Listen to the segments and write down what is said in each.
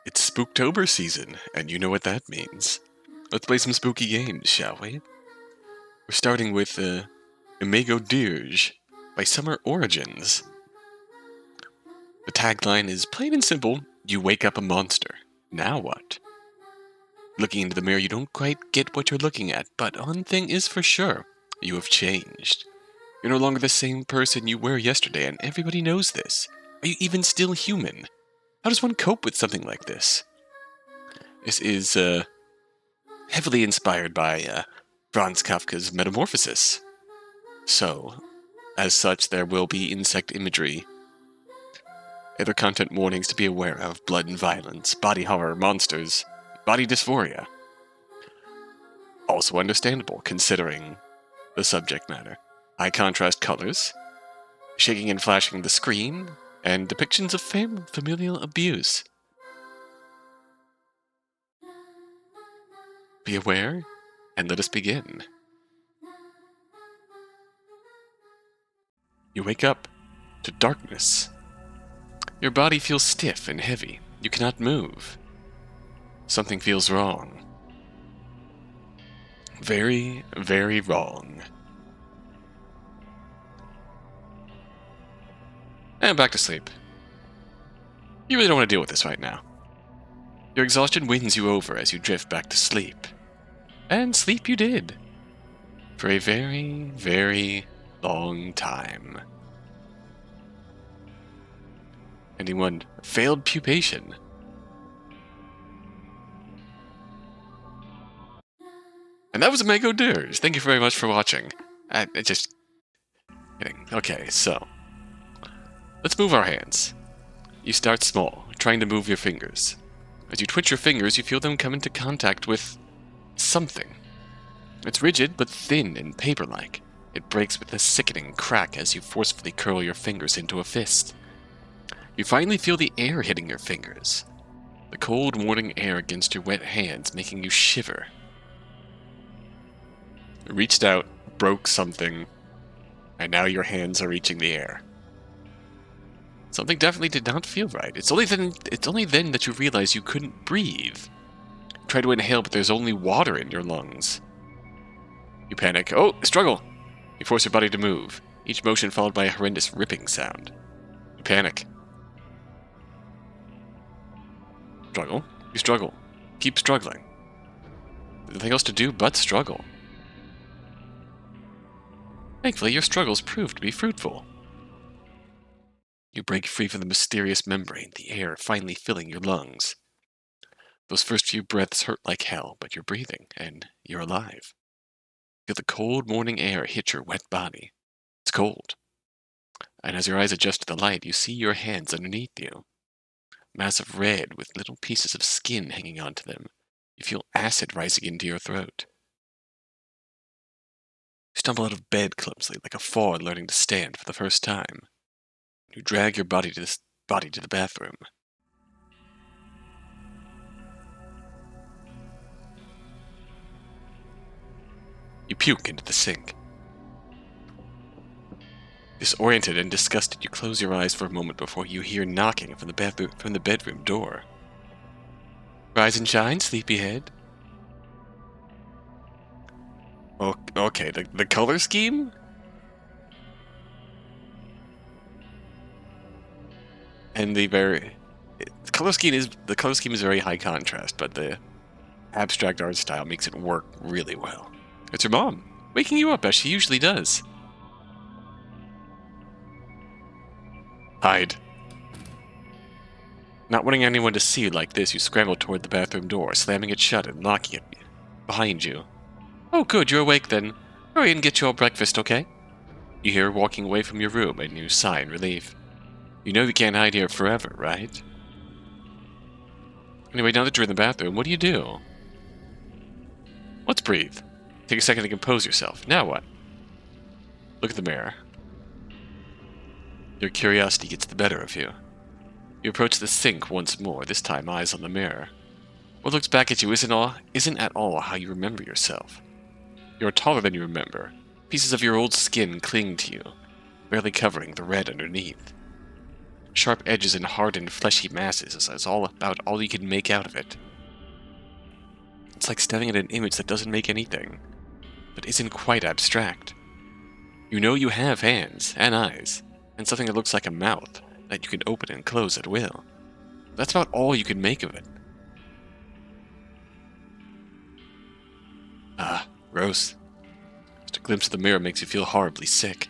It's Spooktober season, and you know what that means. Let's play some spooky games, shall we? We're starting with Imago Dirge by Summer Origins. The tagline is plain and simple, you wake up a monster. Now what? Looking into the mirror, you don't quite get what you're looking at, but one thing is for sure, you have changed. You're no longer the same person you were yesterday, and everybody knows this. Are you even still human? How does one cope with something like this? This is, heavily inspired by Franz Kafka's Metamorphosis. So, as such, there will be insect imagery, other content warnings to be aware of, blood and violence, body horror, monsters, body dysphoria. Also understandable, considering the subject matter. High contrast colors, shaking and flashing the screen, and depictions of familial abuse. Be aware, and let us begin. You wake up to darkness. Your body feels stiff and heavy. You cannot move. Something feels wrong. Very, very wrong. And back to sleep. You really don't want to deal with this right now. Your exhaustion wins you over as you drift back to sleep. And sleep you did. For a very, very long time. Anyone failed pupation? And that was Imago Dirge. Thank you very much for watching. Just kidding. Okay, so let's move our hands. You start small, trying to move your fingers. As you twitch your fingers, you feel them come into contact with something. It's rigid, but thin and paper-like. It breaks with a sickening crack as you forcefully curl your fingers into a fist. You finally feel the air hitting your fingers. The cold morning air against your wet hands, making you shiver. You reached out, broke something, and now your hands are reaching the air. Something definitely did not feel right. It's only then that you realize you couldn't breathe. You try to inhale, but there's only water in your lungs. You panic. Oh, struggle! You force your body to move, each motion followed by a horrendous ripping sound. You panic. Struggle. You struggle. Keep struggling. There's nothing else to do but struggle. Thankfully, your struggles prove to be fruitful. You break free from the mysterious membrane, the air finally filling your lungs. Those first few breaths hurt like hell, but you're breathing, and you're alive. Feel the cold morning air hit your wet body. It's cold. And as your eyes adjust to the light, you see your hands underneath you. Massive red with little pieces of skin hanging onto them. You feel acid rising into your throat. You stumble out of bed clumsily, like a fawn learning to stand for the first time. You drag your body to the bathroom. You puke into the sink. Disoriented and disgusted, you close your eyes for a moment before you hear knocking from the bedroom door. Rise and shine, sleepyhead. Oh, okay, the color scheme? And the color scheme is very high contrast, but the abstract art style makes it work really well. It's your mom, waking you up as she usually does. Hide. Not wanting anyone to see you like this, you scramble toward the bathroom door, slamming it shut and locking it behind you. Oh good, you're awake then. Hurry and get your breakfast, okay? You hear her walking away from your room, and you sigh in relief. You know you can't hide here forever, right? Anyway, now that you're in the bathroom, what do? Let's breathe. Take a second to compose yourself. Now what? Look at the mirror. Your curiosity gets the better of you. You approach the sink once more, this time eyes on the mirror. What looks back at you isn't at all how you remember yourself. You're taller than you remember. Pieces of your old skin cling to you, barely covering the red underneath. Sharp edges and hardened, fleshy masses is all about all you can make out of it. It's like staring at an image that doesn't make anything, but isn't quite abstract. You know you have hands and eyes, and something that looks like a mouth that you can open and close at will. That's about all you can make of it. Ah, gross. Just a glimpse of the mirror makes you feel horribly sick.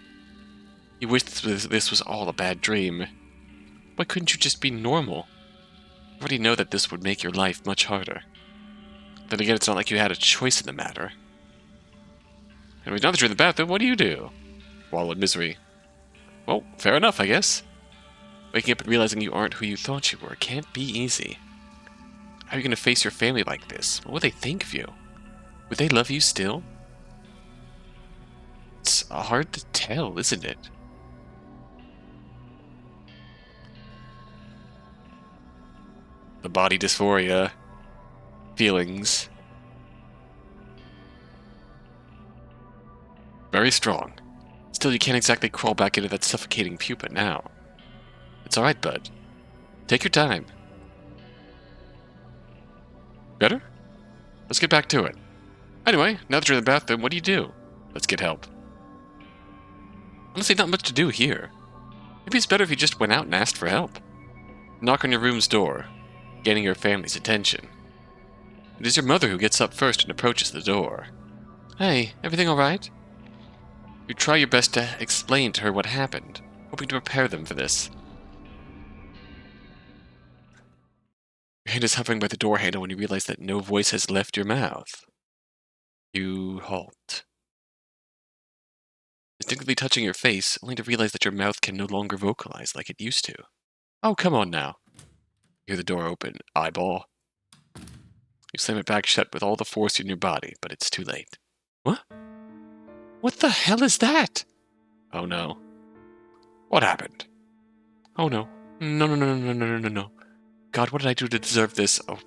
You wish this was all a bad dream. Why couldn't you just be normal? You already know that this would make your life much harder. Then again, it's not like you had a choice in the matter. Anyway, now that you're in the bathroom, what do? Wallow in misery. Well, fair enough, I guess. Waking up and realizing you aren't who you thought you were can't be easy. How are you going to face your family like this? What would they think of you? Would they love you still? It's hard to tell, isn't it? The body dysphoria. Feelings. Very strong. Still, you can't exactly crawl back into that suffocating pupa now. It's alright, bud. Take your time. Better? Let's get back to it. Anyway, now that you're in the bathroom, what do? Let's get help. Honestly, not much to do here. Maybe it's better if you just went out and asked for help. Knock on your room's door, gaining your family's attention. It is your mother who gets up first and approaches the door. Hey, everything alright? You try your best to explain to her what happened, hoping to prepare them for this. Your hand is hovering by the door handle when you realize that no voice has left your mouth. You halt. Instinctively touching your face, only to realize that your mouth can no longer vocalize like it used to. Oh, come on now. You hear the door open. Eyeball. You slam it back shut with all the force in your body, but it's too late. What? What the hell is that? Oh no. What happened? Oh no. No, no, no, no, no, no, no, no. God, what did I do to deserve this? Oh.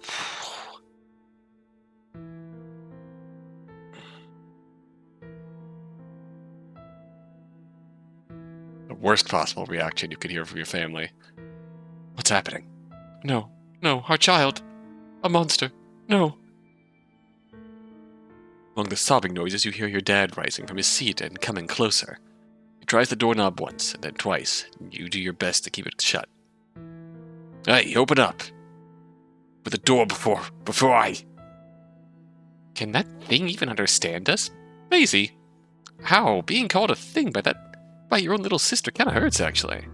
The worst possible reaction you could hear from your family. What's happening? No, no, our child. A monster. No. Among the sobbing noises, you hear your dad rising from his seat and coming closer. He tries the doorknob once, and then twice, and you do your best to keep it shut. Hey, open up! For the door before I... Can that thing even understand us? Maisie! How? Being called a thing by your own little sister kinda hurts, actually.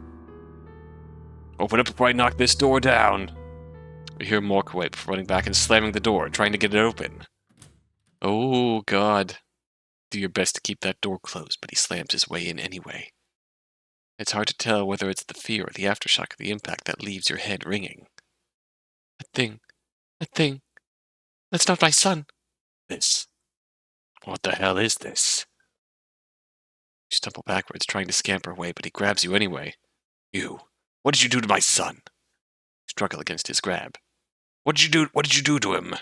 Open up before I knock this door down. You hear him walk away before running back and slamming the door, trying to get it open. Oh, God. Do your best to keep that door closed, but he slams his way in anyway. It's hard to tell whether it's the fear or the aftershock of the impact that leaves your head ringing. That thing, that's not my son. This. What the hell is this? You stumble backwards, trying to scamper away, but he grabs you anyway. You. What did you do to my son? You struggle against his grab. What did you do to him?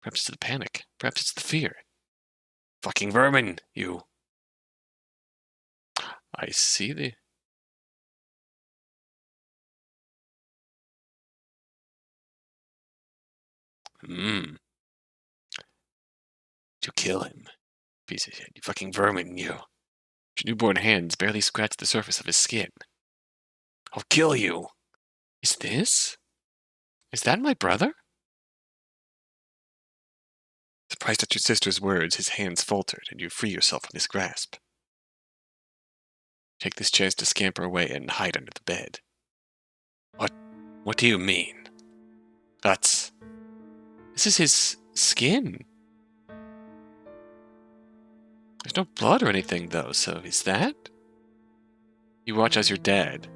Perhaps it's the panic. Perhaps it's the fear. Fucking vermin, you. I see the... You kill him. Piece of shit, you fucking vermin, you. Your newborn hands barely scratch the surface of his skin. I'll kill you. Is that my brother? Surprised at your sister's words, his hands faltered, and you free yourself from his grasp. Take this chance to scamper away and hide under the bed. What do you mean? This is his skin. There's no blood or anything, though, so is that? You watch as your dad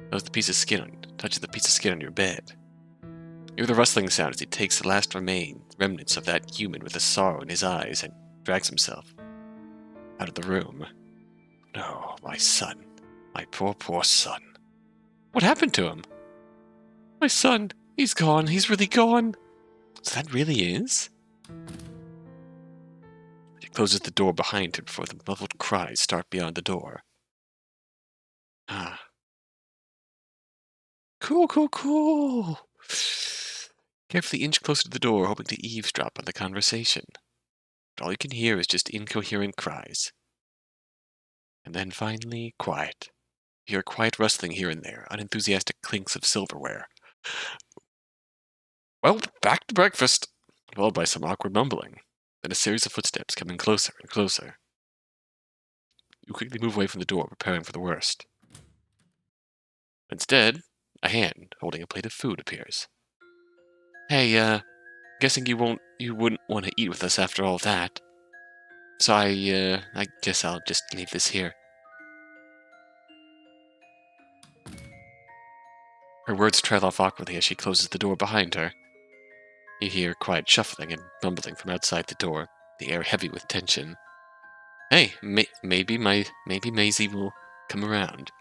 touches the piece of skin on your bed. You hear the rustling sound as he takes the last remnants of that human with a sorrow in his eyes and drags himself out of the room. No, my son. My poor, poor son. What happened to him? My son. He's gone. He's really gone. So that really is? He closes the door behind him before the muffled cries start beyond the door. Ah. Cool, cool, cool! Carefully inch closer to the door, hoping to eavesdrop on the conversation. But all you can hear is just incoherent cries. And then finally, quiet. You hear a quiet rustling here and there, unenthusiastic clinks of silverware. Well, back to breakfast! Followed by some awkward mumbling. Then a series of footsteps coming closer and closer. You quickly move away from the door, preparing for the worst. Instead, a hand holding a plate of food appears. Hey, guessing you wouldn't want to eat with us after all that. So I guess I'll just leave this here. Her words trail off awkwardly as she closes the door behind her. You hear quiet shuffling and mumbling from outside the door, the air heavy with tension. Hey, maybe Maisie will come around.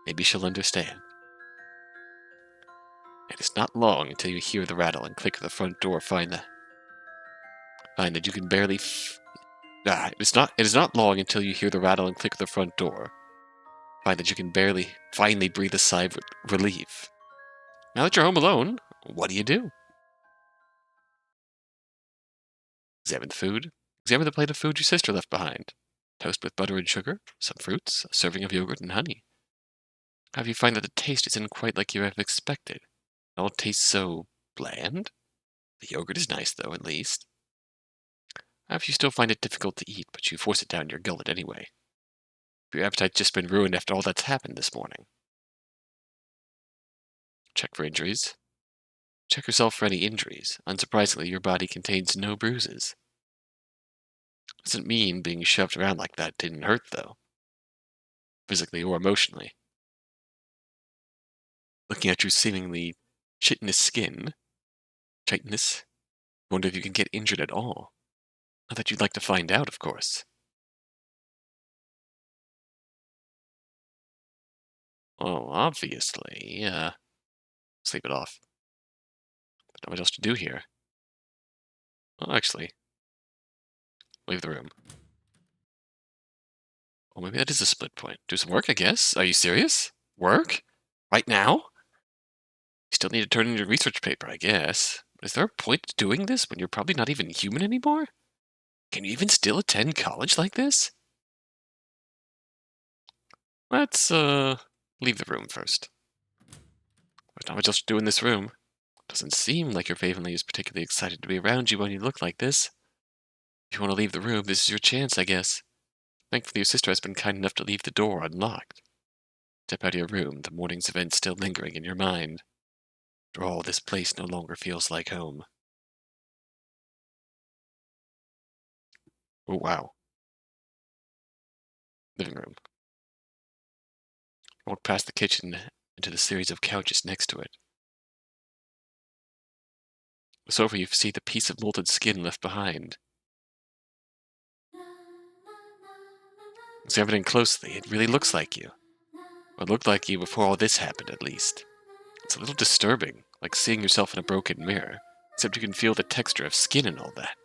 Maybe she'll understand. And it's not long until you hear the rattle and click of the front door. Find that you can barely. It is not long until you hear the rattle and click of the front door. Find that you can finally breathe a sigh of relief. Now that you're home alone, what do? Examine the food. Examine the plate of food your sister left behind. Toast with butter and sugar, some fruits, a serving of yogurt and honey. However, you find that the taste isn't quite like you have expected. It all tastes so bland. The yogurt is nice, though, at least. However, you still find it difficult to eat, but you force it down your gullet anyway. Your appetite's just been ruined after all that's happened this morning. Check for injuries. Check yourself for any injuries. Unsurprisingly, your body contains no bruises. Doesn't mean being shoved around like that didn't hurt, though. Physically or emotionally. Looking at your seemingly chitinous skin, wonder if you can get injured at all. Not that you'd like to find out, of course. Oh, obviously, sleep it off. But not much else to do here. Well, actually, leave the room. Well, maybe that is a split point. Do some work, I guess. Are you serious? Work? Right now? You still need to turn in your research paper, I guess. Is there a point to doing this when you're probably not even human anymore? Can you even still attend college like this? Let's, leave the room first. There's not much else to do in this room. Doesn't seem like your family is particularly excited to be around you when you look like this. If you want to leave the room, this is your chance, I guess. Thankfully, your sister has been kind enough to leave the door unlocked. Step out of your room, the morning's events still lingering in your mind. After all, this place no longer feels like home. Oh, wow. Living room. Walk past the kitchen into the series of couches next to it. The sofa, you see the piece of molted skin left behind. Examining closely, it really looks like you. Or it looked like you before all this happened, at least. It's a little disturbing, like seeing yourself in a broken mirror, except you can feel the texture of skin and all that.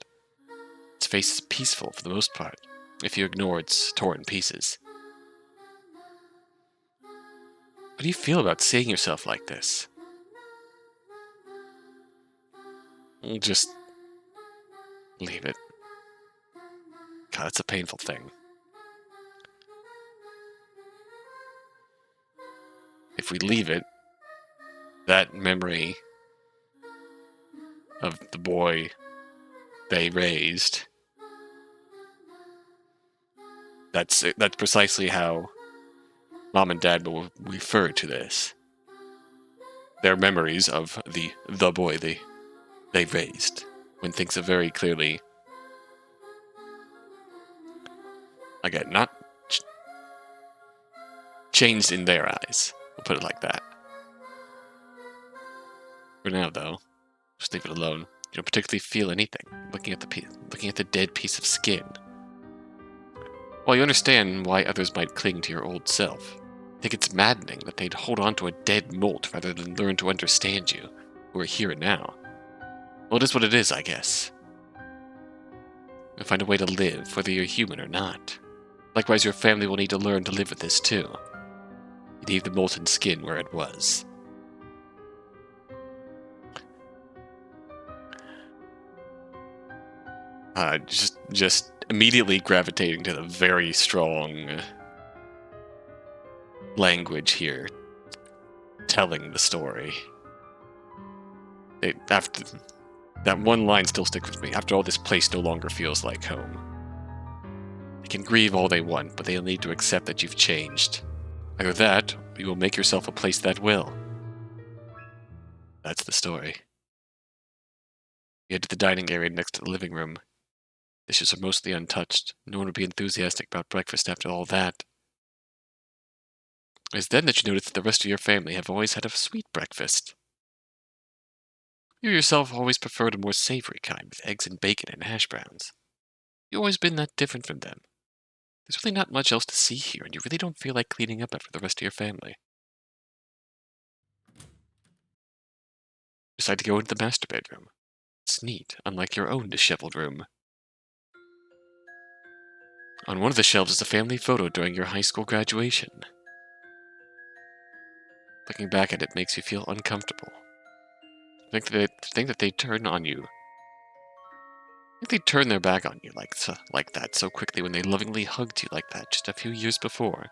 Its face is peaceful for the most part, if you ignore its torn pieces. What do you feel about seeing yourself like this? Just leave it. God, it's a painful thing. If we leave it, that memory of the boy they raised, that's precisely how Mom and Dad will refer to this. Their memories of the boy they raised, when things have very clearly, again, not changed in their eyes. We'll put it like that. For now, though, just leave it alone. You don't particularly feel anything looking at the dead piece of skin. While you understand why others might cling to your old self, I think it's maddening that they'd hold on to a dead molt rather than learn to understand you, who are here and now. Well, it is what it is, I guess. You'll find a way to live, whether you're human or not. Likewise, your family will need to learn to live with this, too. Leave the molten skin where it was. Just immediately gravitating to the very strong language here, telling the story. After that one line still sticks with me. After all, this place no longer feels like home. They can grieve all they want, but they'll need to accept that you've changed. Either that, or you will make yourself a place that will. That's the story. We head to the dining area next to the living room. Dishes are mostly untouched. No one would be enthusiastic about breakfast after all that. It is then that you notice that the rest of your family have always had a sweet breakfast. You yourself always preferred a more savory kind with eggs and bacon and hash browns. You've always been that different from them. There's really not much else to see here, and you really don't feel like cleaning up after the rest of your family. Decide to go into the master bedroom. It's neat, unlike your own disheveled room. On one of the shelves is a family photo during your high school graduation. Looking back at it makes you feel uncomfortable. Think that they turn on you. Think they turn their back on you like that so quickly when they lovingly hugged you like that just a few years before.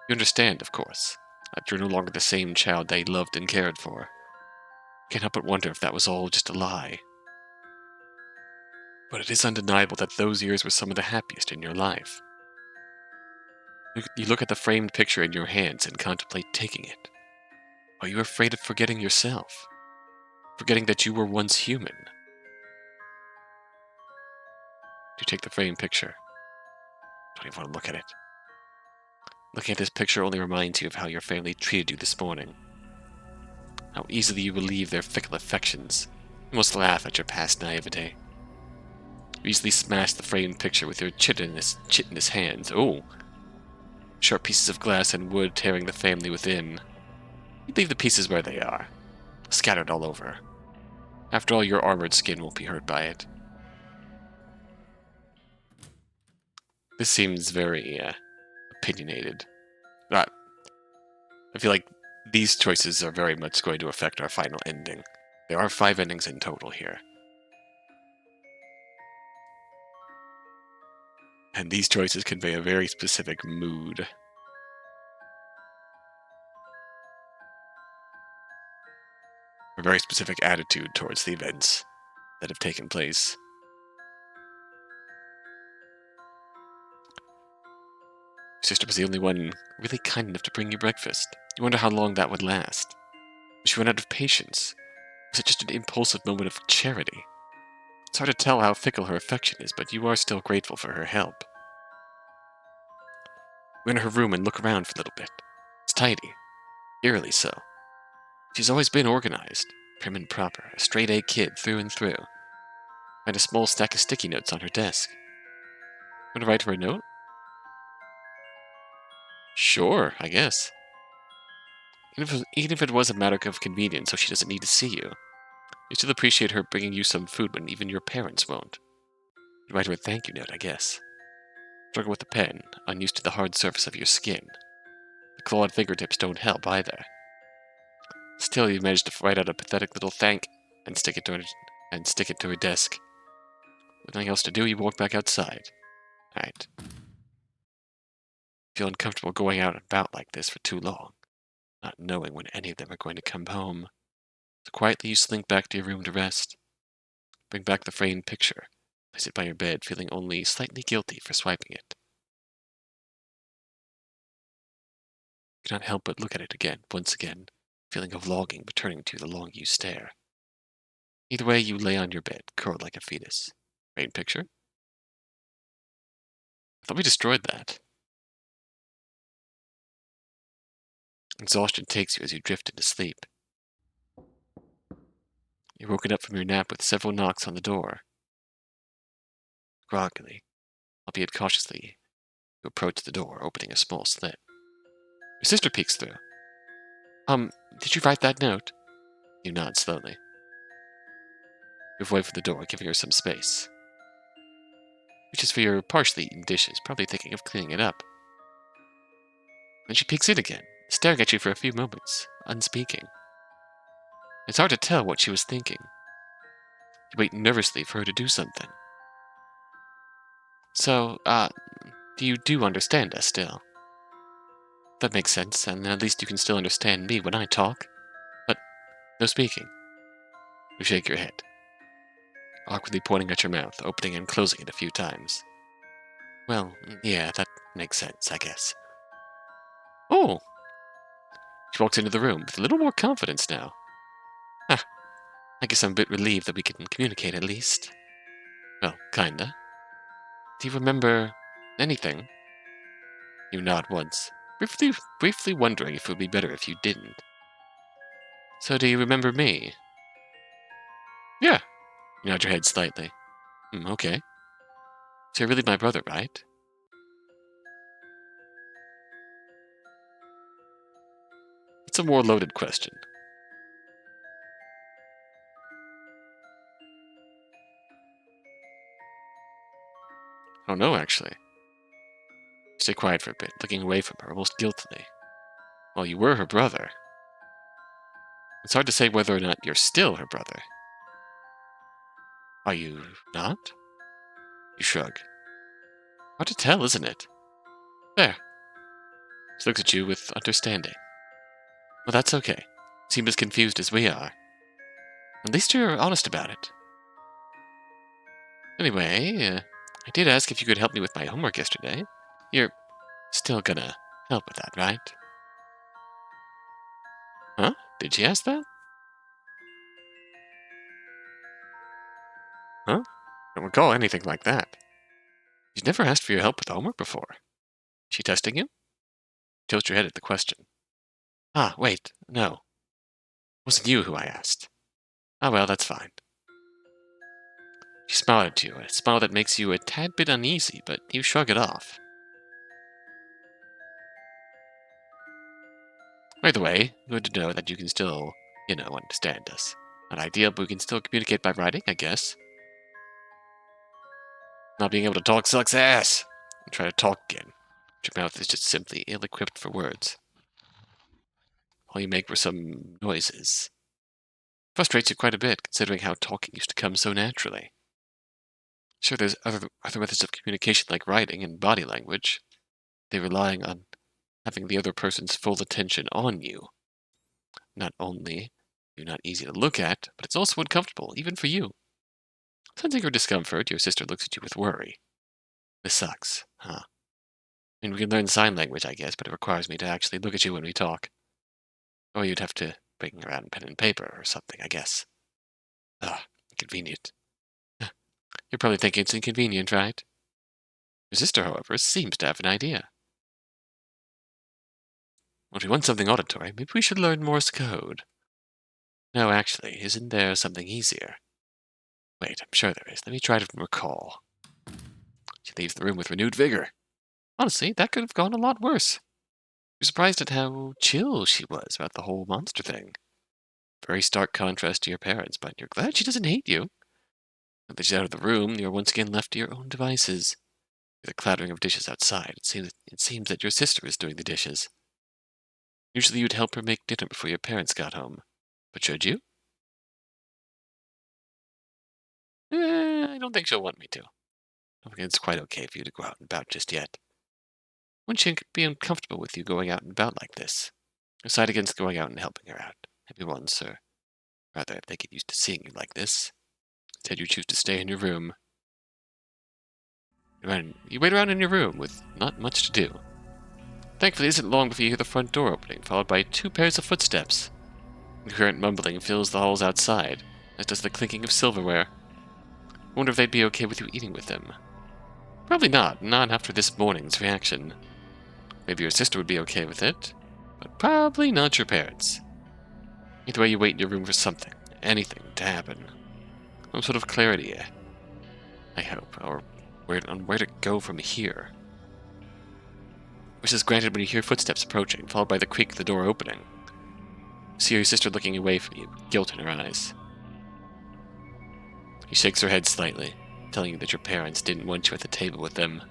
You understand, of course, that you're no longer the same child they loved and cared for. You can't help but wonder if that was all just a lie. But it is undeniable that those years were some of the happiest in your life. You look at the framed picture in your hands and contemplate taking it. Are you afraid of forgetting yourself? Forgetting that you were once human? You take the framed picture. Don't even want to look at it. Looking at this picture only reminds you of how your family treated you this morning. How easily you relieve their fickle affections. You must laugh at your past naivete. You easily smash the framed picture with your chitinous hands. Oh! Sharp pieces of glass and wood tearing the family within. You leave the pieces where they are, scattered all over. After all, your armored skin won't be hurt by it. This seems very opinionated. I feel like these choices are very much going to affect our final ending. There are 5 endings in total here. And these choices convey a very specific mood. A very specific attitude towards the events that have taken place. Your sister was the only one really kind enough to bring you breakfast. You wonder how long that would last. She ran out of patience. Was it just an impulsive moment of charity? It's hard to tell how fickle her affection is, but you are still grateful for her help. Go into her room and look around for a little bit. It's tidy. Eerily so. She's always been organized, prim and proper, a straight-A kid through and through. Find a small stack of sticky notes on her desk. Want to write her a note? Sure, I guess. Even if it was a matter of convenience so she doesn't need to see you, you still appreciate her bringing you some food when even your parents won't. You write her a thank you note, I guess. Struggle with the pen, unused to the hard surface of your skin. The clawed fingertips don't help either. Still, you manage to write out a pathetic little thank and stick it to her desk. With nothing else to do, you walk back outside. Alright. Feel uncomfortable going out and about like this for too long, not knowing when any of them are going to come home. So quietly you slink back to your room to rest. Bring back the framed picture. Place it by your bed, feeling only slightly guilty for swiping it. You cannot help but look at it again, once again, feeling of longing returning to you the longer you stare. Either way, you lay on your bed, curled like a fetus. Framed picture? I thought we destroyed that. Exhaustion takes you as you drift into sleep. You're woken up from your nap with several knocks on the door. Groggily, albeit cautiously, you approach the door, opening a small slit. Your sister peeks through. Did you write that note? You nod slowly. You avoid from the door, giving her some space. Reaches for your partially eaten dishes, probably thinking of cleaning it up. Then she peeks in again, staring at you for a few moments, unspeaking. It's hard to tell what she was thinking. You wait nervously for her to do something. So, you do understand us still? That makes sense, and at least you can still understand me when I talk. But no speaking. You shake your head, awkwardly pointing at your mouth, opening and closing it a few times. Well, yeah, that makes sense, I guess. Oh! She walks into the room with a little more confidence now. Ah, I guess I'm a bit relieved that we can communicate at least. Well, kinda. Do you remember anything? You nod once, briefly wondering if it would be better if you didn't. So do you remember me? Yeah. You nod your head slightly. Okay. So you're really my brother, right? It's a more loaded question. I don't know, actually. Stay quiet for a bit, looking away from her, almost guiltily. Well, you were her brother. It's hard to say whether or not you're still her brother. Are you not? You shrug. Hard to tell, isn't it? There. She looks at you with understanding. Well, that's okay. Seem as confused as we are. At least you're honest about it. Anyway, I did ask if you could help me with my homework yesterday. You're still gonna help with that, right? Huh? Did she ask that? Huh? I don't recall anything like that. She's never asked for your help with homework before. She testing you? Tilt your head at the question. Ah, wait, no. It wasn't you who I asked. Ah, well, that's fine. She smiled at you, a smile that makes you a tad bit uneasy, but you shrug it off. Either way, good to know that you can still, understand us. Not ideal, but we can still communicate by writing, I guess. Not being able to talk sucks ass. Try to talk again. But your mouth is just simply ill-equipped for words. All you make were some noises. Frustrates you quite a bit, considering how talking used to come so naturally. Sure, there's other methods of communication like writing and body language. They're relying on having the other person's full attention on you. Not only you're not easy to look at, but it's also uncomfortable, even for you. Sensing your discomfort, your sister looks at you with worry. This sucks, huh? I mean, we can learn sign language, I guess, but it requires me to actually look at you when we talk. Or you'd have to bring around pen and paper or something, I guess. Inconvenient. You're probably thinking it's inconvenient, right? Your sister, however, seems to have an idea. Well, if you want something auditory, maybe we should learn Morse code. No, actually, isn't there something easier? Wait, I'm sure there is. Let me try to recall. She leaves the room with renewed vigor. Honestly, that could have gone a lot worse. You're surprised at how chill she was about the whole monster thing. Very stark contrast to your parents, but you're glad she doesn't hate you. Now that she's out of the room, you're once again left to your own devices. With the clattering of dishes outside, it seems that your sister is doing the dishes. Usually you'd help her make dinner before your parents got home. But should you? I don't think she'll want me to. I think it's quite okay for you to go out and about just yet. Wouldn't she be uncomfortable with you going out and about like this? Decide against going out and helping her out. Maybe once, or rather, if they get used to seeing you like this. Instead, you choose to stay in your room. You wait around in your room with not much to do. Thankfully, it isn't long before you hear the front door opening, followed by 2 pairs of footsteps. Concurrent mumbling fills the halls outside, as does the clinking of silverware. I wonder if they'd be okay with you eating with them. Probably not after this morning's reaction. Maybe your sister would be okay with it, but probably not your parents. Either way, you wait in your room for something, anything, to happen. Some sort of clarity, I hope, or on where to go from here. Which is granted when you hear footsteps approaching, followed by the creak of the door opening. You see your sister looking away from you, guilt in her eyes. She shakes her head slightly, telling you that your parents didn't want you at the table with them.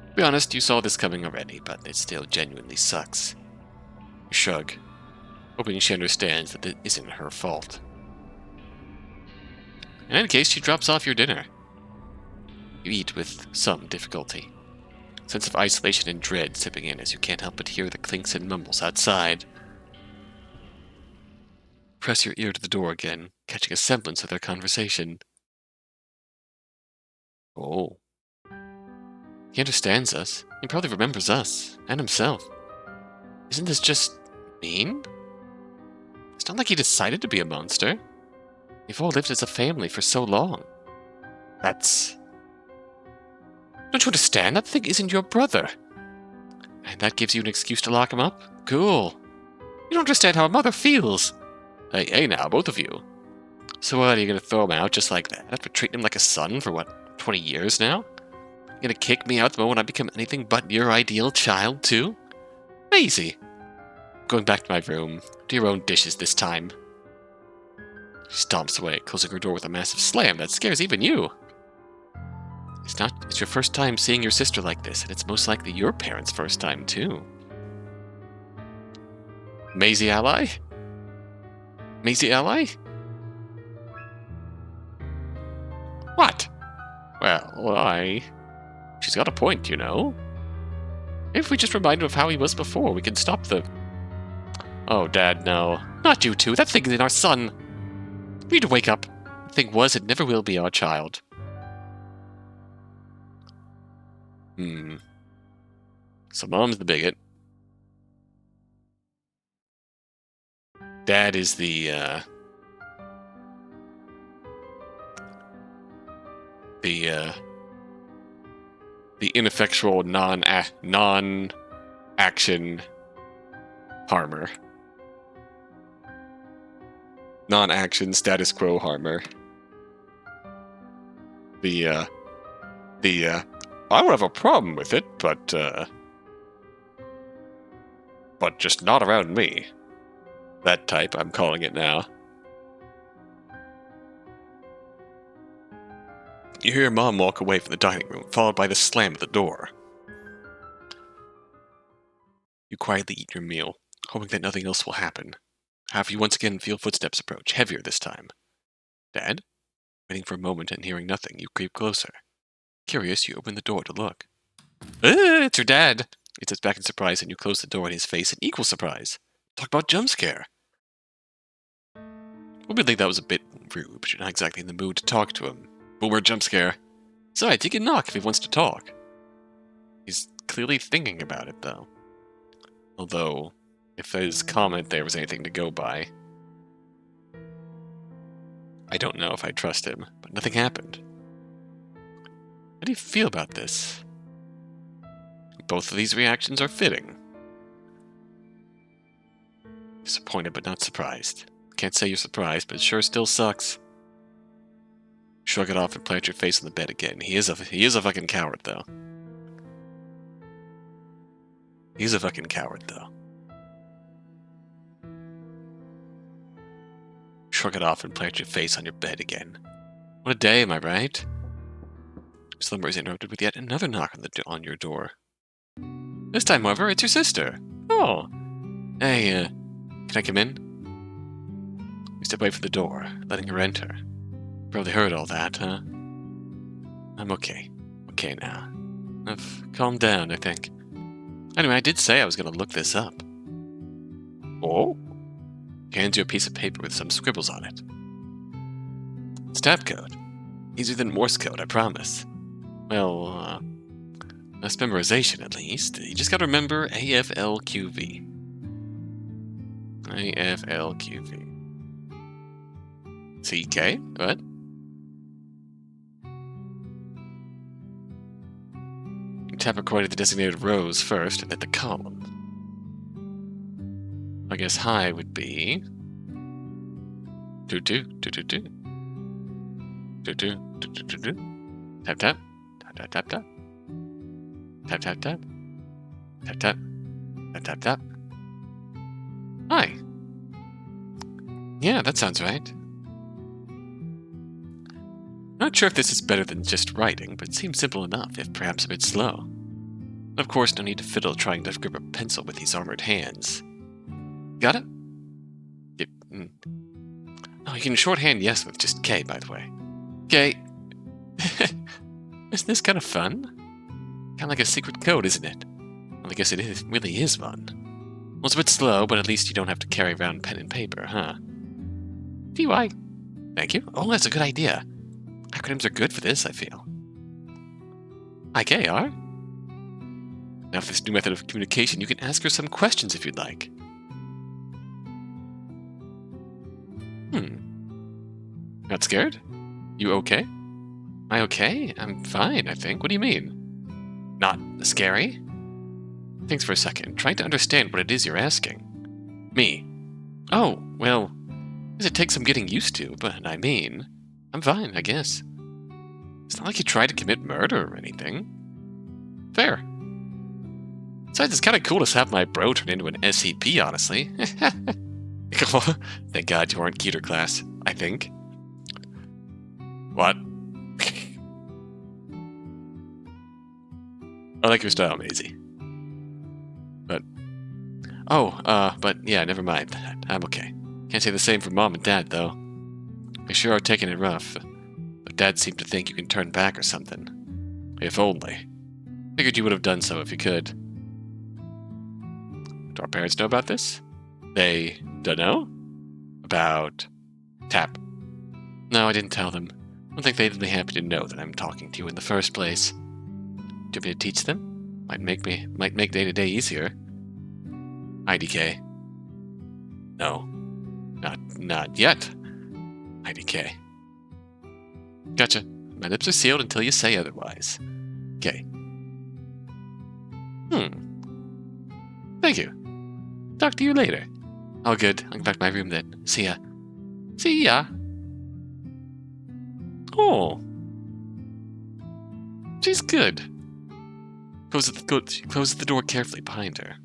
To be honest, you saw this coming already, but it still genuinely sucks. You shrug, hoping she understands that it isn't her fault. In any case, she drops off your dinner. You eat with some difficulty. A sense of isolation and dread sipping in as you can't help but hear the clinks and mumbles outside. Press your ear to the door again, catching a semblance of their conversation. Oh. He understands us. He probably remembers us, and himself. Isn't this just mean? It's not like he decided to be a monster. We've all lived as a family for so long. That's... Don't you understand? That thing isn't your brother. And that gives you an excuse to lock him up? Cool. You don't understand how a mother feels. Hey now, both of you. So what, are you going to throw him out just like that after treating him like a son for, 20 years now? You going to kick me out the moment I become anything but your ideal child, too? Easy. Going back to my room. Do your own dishes this time. She stomps away, closing her door with a massive slam that scares even you. It's your first time seeing your sister like this, and it's most likely your parents' first time, too. Maisie ally? Maisie ally? What? Well, She's got a point, you know. If we just remind him of how he was before, we can stop the... Oh, Dad, no. Not you two. That thing is our son. We need to wake up. The thing was and never will be our child. So Mom's the bigot. Dad is the ineffectual non-action harmer. Non-action status quo harmer. I don't have a problem with it, but just not around me. That type, I'm calling it now. You hear Mom walk away from the dining room, followed by the slam of the door. You quietly eat your meal, hoping that nothing else will happen. However, you once again feel footsteps approach, heavier this time. Dad? Waiting for a moment and hearing nothing, you creep closer. Curious, you open the door to look. It's your dad! He sits back in surprise and you close the door in his face in equal surprise. Talk about jump scare. Admittedly, that was a bit rude, but you're not exactly in the mood to talk to him. Boomer jump scare. Besides, he can knock if he wants to talk. He's clearly thinking about it, though. Although, if his comment there was anything to go by, I don't know if I trust him, but nothing happened. How do you feel about this? Both of these reactions are fitting. Disappointed but not surprised. Can't say you're surprised, but it sure still sucks. Shrug it off and plant your face on the bed again. He is a fucking coward, though. He's a fucking coward, though. Shrug it off and plant your face on your bed again. What a day, am I right? Slumber is interrupted with yet another knock on your door. This time, however, it's your sister. Oh. Hey, can I come in? You step away from the door, letting her enter. Probably heard all that, huh? I'm okay. Okay now. I've calmed down, I think. Anyway, I did say I was going to look this up. Oh? He hands you a piece of paper with some scribbles on it. It's tab code. Easier than Morse code, I promise. Well, less memorization at least. You just gotta remember AFLQV. AFLQV. CK? What? You tap according to the designated rows first, and then the column. I guess high would be... do-do, do-do-do. Do-do, do-do-do-do. Tap, tap. Tap, tap, tap. Tap, tap, tap. Tap, tap. Tap, tap, tap. Hi. Yeah, that sounds right. Not sure if this is better than just writing, but it seems simple enough, if perhaps a bit slow. Of course, no need to fiddle trying to grip a pencil with these armored hands. Got it? Oh, you can shorthand yes with just K, by the way. K. Isn't this kind of fun? Kind of like a secret code, isn't it? Well, I guess really is fun. Well, it's a bit slow, but at least you don't have to carry around pen and paper, huh? TY. Thank you. Oh, that's a good idea. Acronyms are good for this, I feel. IKR? Now, for this new method of communication, you can ask her some questions if you'd like. Not scared? You okay? Am I okay? I'm fine, I think. What do you mean? Not scary? Thanks for a second. Trying to understand what it is you're asking. Me. Oh, well, it takes some getting used to, but I mean, I'm fine, I guess. It's not like you tried to commit murder or anything. Fair. Besides, it's kind of cool to have my bro turn into an SCP, honestly. Thank God you aren't Keter class, I think. What? I like your style, Maisie. But yeah, never mind that. I'm okay. Can't say the same for Mom and Dad, though. They sure are taking it rough. But Dad seemed to think you can turn back or something. If only. Figured you would have done so if you could. Do our parents know about this? They don't know? About Tap? No, I didn't tell them. I don't think they'd be happy to know that I'm talking to you in the first place. Do you want me to teach them? Might make day-to-day easier. IDK. No. Not yet. IDK. Gotcha. My lips are sealed until you say otherwise. Okay. Thank you. Talk to you later. All good. I'll go back to my room then. See ya. See ya. Oh. She's good. Closes the door carefully behind her.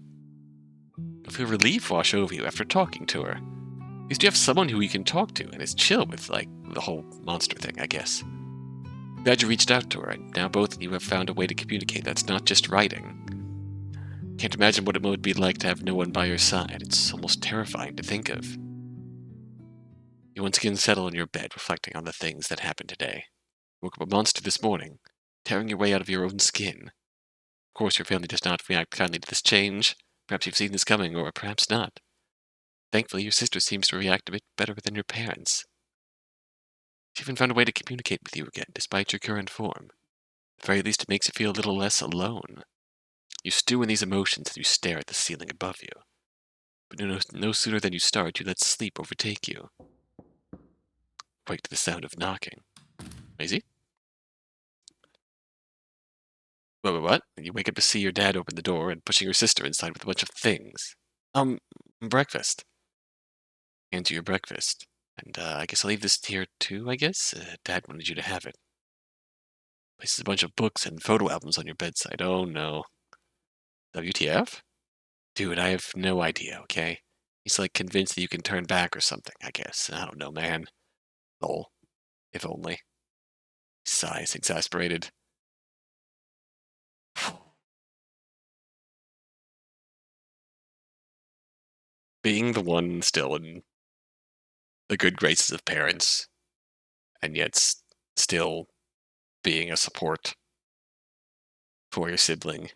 I feel relief wash over you after talking to her. At least you have someone who you can talk to and is chill with, like, the whole monster thing, I guess. Glad you reached out to her, and now both of you have found a way to communicate that's not just writing. Can't imagine what it would be like to have no one by your side. It's almost terrifying to think of. You once again settle in your bed, reflecting on the things that happened today. You woke up a monster this morning, tearing your way out of your own skin. Of course, your family does not react kindly to this change. Perhaps you've seen this coming, or perhaps not. Thankfully, your sister seems to react a bit better than your parents. She even found a way to communicate with you again, despite your current form. At the very least, it makes you feel a little less alone. You stew in these emotions as you stare at the ceiling above you. But no sooner than you start, you let sleep overtake you. Wake to the sound of knocking. Maisie? What? You wake up to see your dad open the door and pushing your sister inside with a bunch of things. Breakfast. Hand you your breakfast. And, I guess I'll leave this here too, I guess? Dad wanted you to have it. Places a bunch of books and photo albums on your bedside. Oh, no. WTF? Dude, I have no idea, okay? He's, like, convinced that you can turn back or something, I guess. I don't know, man. Lol. If only. He sighs, exasperated. Being the one still in the good graces of parents, and yet still being a support for your sibling.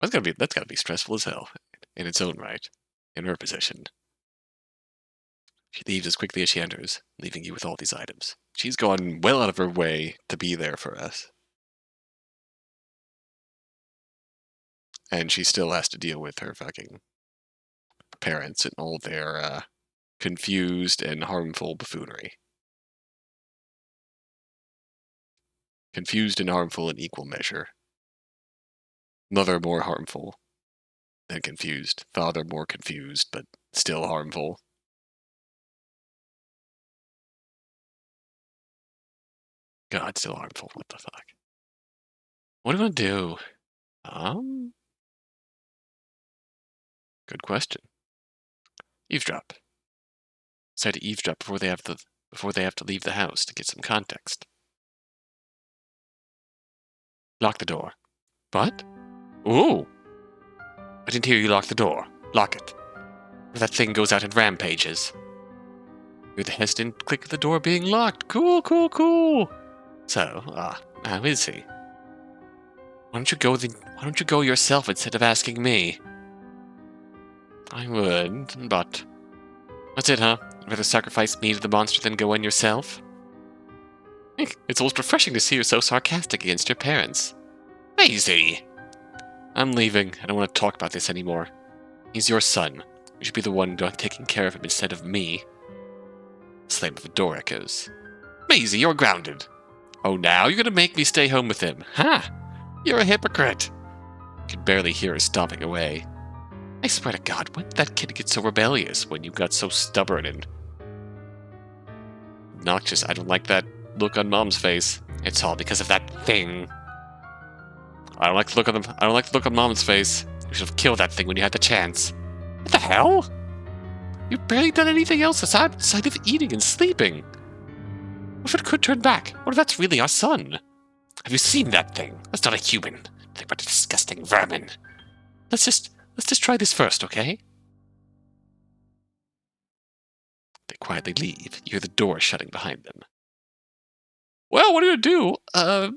That's gotta be stressful as hell in its own right, in her position. She leaves as quickly as she enters, leaving you with all these items. She's gone well out of her way to be there for us. And she still has to deal with her fucking parents and all their confused and harmful buffoonery. Confused and harmful in equal measure. Mother more harmful than confused. Father more confused, but still harmful. God, still harmful. What the fuck? What do I do? Good question. Eavesdrop. Decide to eavesdrop before they have to leave the house to get some context. Lock the door. What? Ooh! I didn't hear you lock the door. Lock it. Or that thing goes out and rampages. Hear the hesitant click of the door being locked. Cool, cool, cool. So, how is he? Why don't you go yourself instead of asking me? I would, but... That's it, huh? You'd rather sacrifice me to the monster than go in yourself? It's almost refreshing to see you so sarcastic against your parents. Maisie! I'm leaving. I don't want to talk about this anymore. He's your son. You should be the one taking care of him instead of me. Slam of the door echoes. Maisie, you're grounded. Oh, now you're gonna make me stay home with him. Ha! You're a hypocrite. You can barely hear her stomping away. I swear to God, when did that kid get so rebellious? When you got so stubborn and obnoxious? I don't like that look on Mom's face. It's all because of that thing. I don't like the look on I don't like the look on Mom's face. You should have killed that thing when you had the chance. What the hell? You've barely done anything else aside of eating and sleeping. What if it could turn back? What if that's really our son? Have you seen that thing? That's not a human. Nothing but a disgusting vermin. Let's just try this first, okay? They quietly leave. You hear the door shutting behind them. Well, what are you gonna do?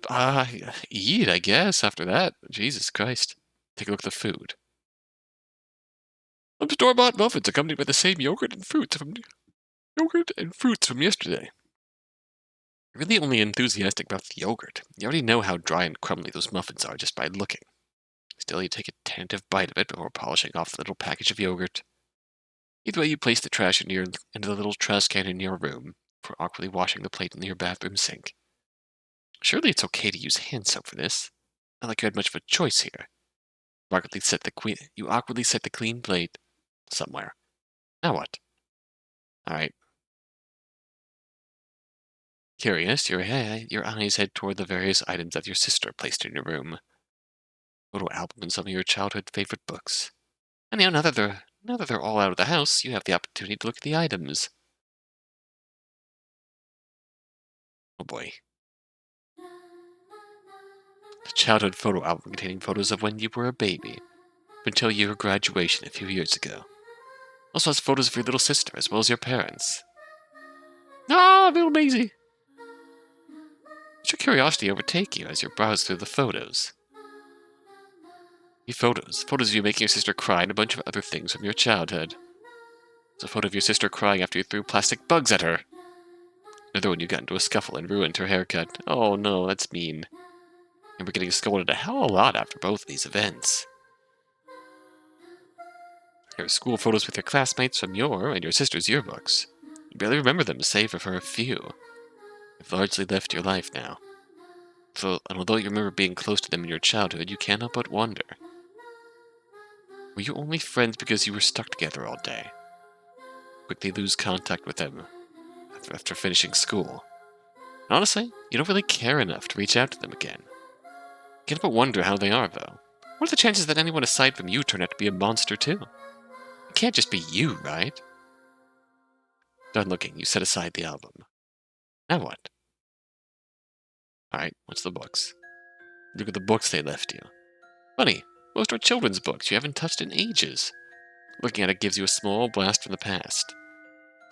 Eat, I guess, after that. Jesus Christ. Take a look at the food. Some store-bought muffins accompanied by the same yogurt and fruits from yesterday. You're really only enthusiastic about the yogurt. You already know how dry and crumbly those muffins are just by looking. Still, you take a tentative bite of it before polishing off the little package of yogurt. Either way, you place the trash into the little trash can in your room before awkwardly washing the plate in your bathroom sink. Surely it's okay to use hand soap for this. Not like you had much of a choice here. You awkwardly set the clean plate somewhere. Now what? Alright. Curious, your eyes head toward the various items that your sister placed in your room. Photo album and some of your childhood favorite books. And now that they're all out of the house, you have the opportunity to look at the items. Oh boy. The childhood photo album containing photos of when you were a baby, until your graduation a few years ago. Also has photos of your little sister as well as your parents. Ah, little Maisie! Let your curiosity overtake you as you browse through the photos. Photos of you making your sister cry and a bunch of other things from your childhood. There's a photo of your sister crying after you threw plastic bugs at her. Another one you got into a scuffle and ruined her haircut. Oh no, that's mean. And we're getting scolded a hell of a lot after both of these events. Here are school photos with your classmates from your and your sister's yearbooks. You barely remember them, save for a few. They've largely left your life now. So, and although you remember being close to them in your childhood, you cannot but wonder. Were you only friends because you were stuck together all day? Quickly lose contact with them after finishing school. And honestly, you don't really care enough to reach out to them again. You can't but wonder how they are, though. What are the chances that anyone aside from you turned out to be a monster, too? It can't just be you, right? Done looking, you set aside the album. Now what? Alright, what's the books? Look at the books they left you. Funny, most are children's books you haven't touched in ages. Looking at it gives you a small blast from the past.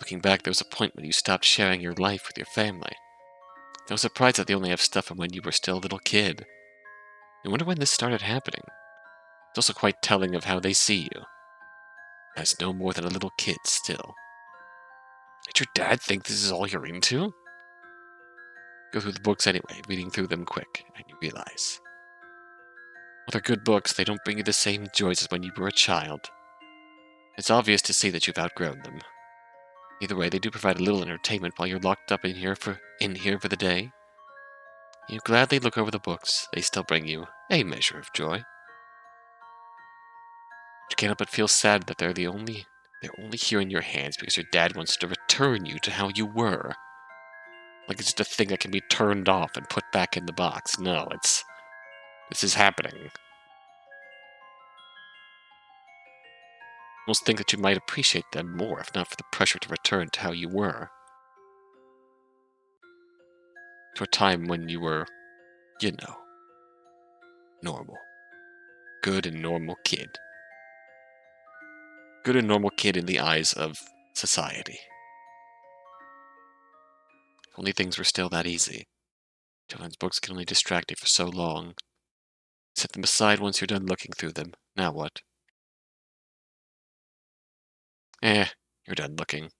Looking back, there was a point when you stopped sharing your life with your family. I was surprised that they only have stuff from when you were still a little kid. I wonder when this started happening. It's also quite telling of how they see you. As no more than a little kid still. Did your dad think this is all you're into? Go through the books anyway, reading through them quick, and you realize. While they're good books, they don't bring you the same joys as when you were a child. It's obvious to see that you've outgrown them. Either way, they do provide a little entertainment while you're locked up in here for the day. You gladly look over the books. They still bring you a measure of joy. You can't help but feel sad that they're only here in your hands because your dad wants to return you to how you were. Like it's just a thing that can be turned off and put back in the box. No, this is happening. Almost think that you might appreciate them more if not for the pressure to return to how you were. To a time when you were, normal. Good and normal kid. good and normal kid in the eyes of society. If only things were still that easy. Children's books can only distract you for so long. Set them aside once you're done looking through them. Now what? You're done looking.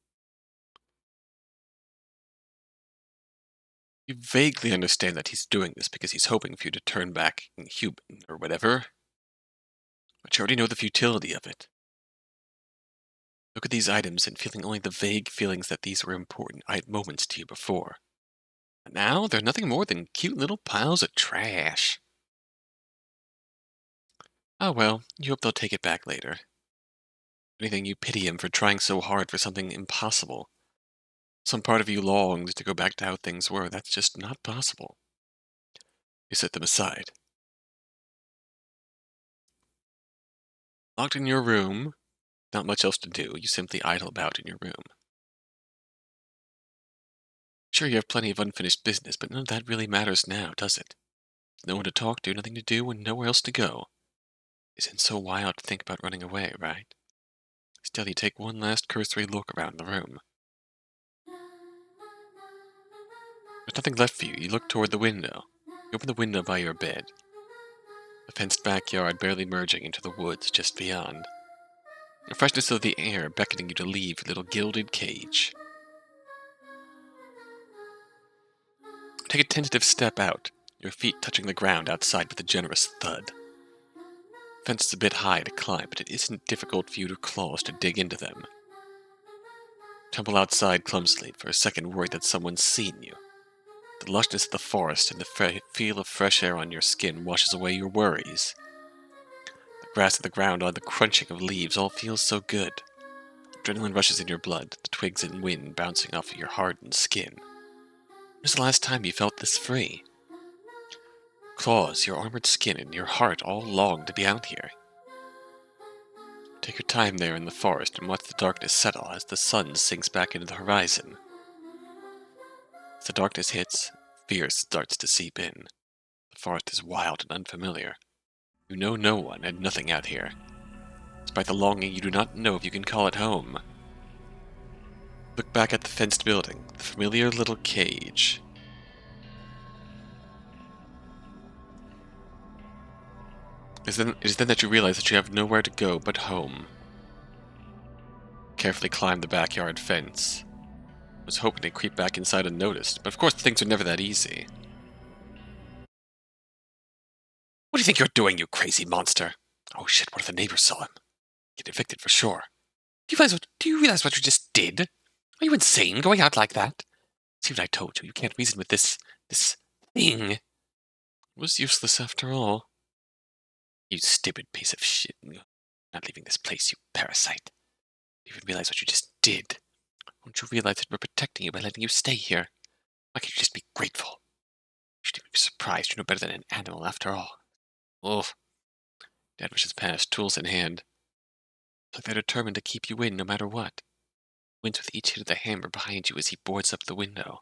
You vaguely understand that he's doing this because he's hoping for you to turn back human or whatever. But you already know the futility of it. Look at these items and feeling only the vague feelings that these were important moments to you before. But now they're nothing more than cute little piles of trash. Oh well, you hope they'll take it back later. If anything, you pity him for trying so hard for something impossible. Some part of you longs to go back to how things were. That's just not possible. You set them aside. Locked in your room, not much else to do, you simply idle about in your room. Sure, you have plenty of unfinished business, but none of that really matters now, does it? No one to talk to, nothing to do, and nowhere else to go. Isn't so wild to think about running away, right? Still, you take one last cursory look around the room. There's nothing left for you. You look toward the window. You open the window by your bed. The fenced backyard barely merging into the woods just beyond. The freshness of the air beckoning you to leave your little gilded cage. Take a tentative step out, your feet touching the ground outside with a generous thud. The fence is a bit high to climb, but it isn't difficult for you to claws to dig into them. Tumble outside clumsily, for a second worried that someone's seen you. The lushness of the forest and the feel of fresh air on your skin washes away your worries. The grass of the ground or the crunching of leaves all feels so good. Adrenaline rushes in your blood, the twigs and wind bouncing off of your hardened skin. When was the last time you felt this free? Claws, your armored skin, and your heart all long to be out here. Take your time there in the forest and watch the darkness settle as the sun sinks back into the horizon. As the darkness hits, fear starts to seep in. The forest is wild and unfamiliar. You know no one and nothing out here. Despite the longing, you do not know if you can call it home. Look back at the fenced building, the familiar little cage. It is then that you realize that you have nowhere to go but home. Carefully climb the backyard fence. Was hoping to creep back inside unnoticed, but of course things are never that easy. What do you think you're doing, you crazy monster? Oh shit, what if the neighbors saw him? Get evicted for sure. Do you realize what you just did? Are you insane, going out like that? See what I told you, you can't reason with this thing. It was useless after all. You stupid piece of shit. Not leaving this place, you parasite. Do you even realize what you just did? Don't you realize that we're protecting you by letting you stay here? Why can't you just be grateful? You should even be surprised you're no better than an animal after all. Ugh. Dad rushes past, tools in hand. It's like they're determined to keep you in no matter what. Wins with each hit of the hammer behind you as he boards up the window.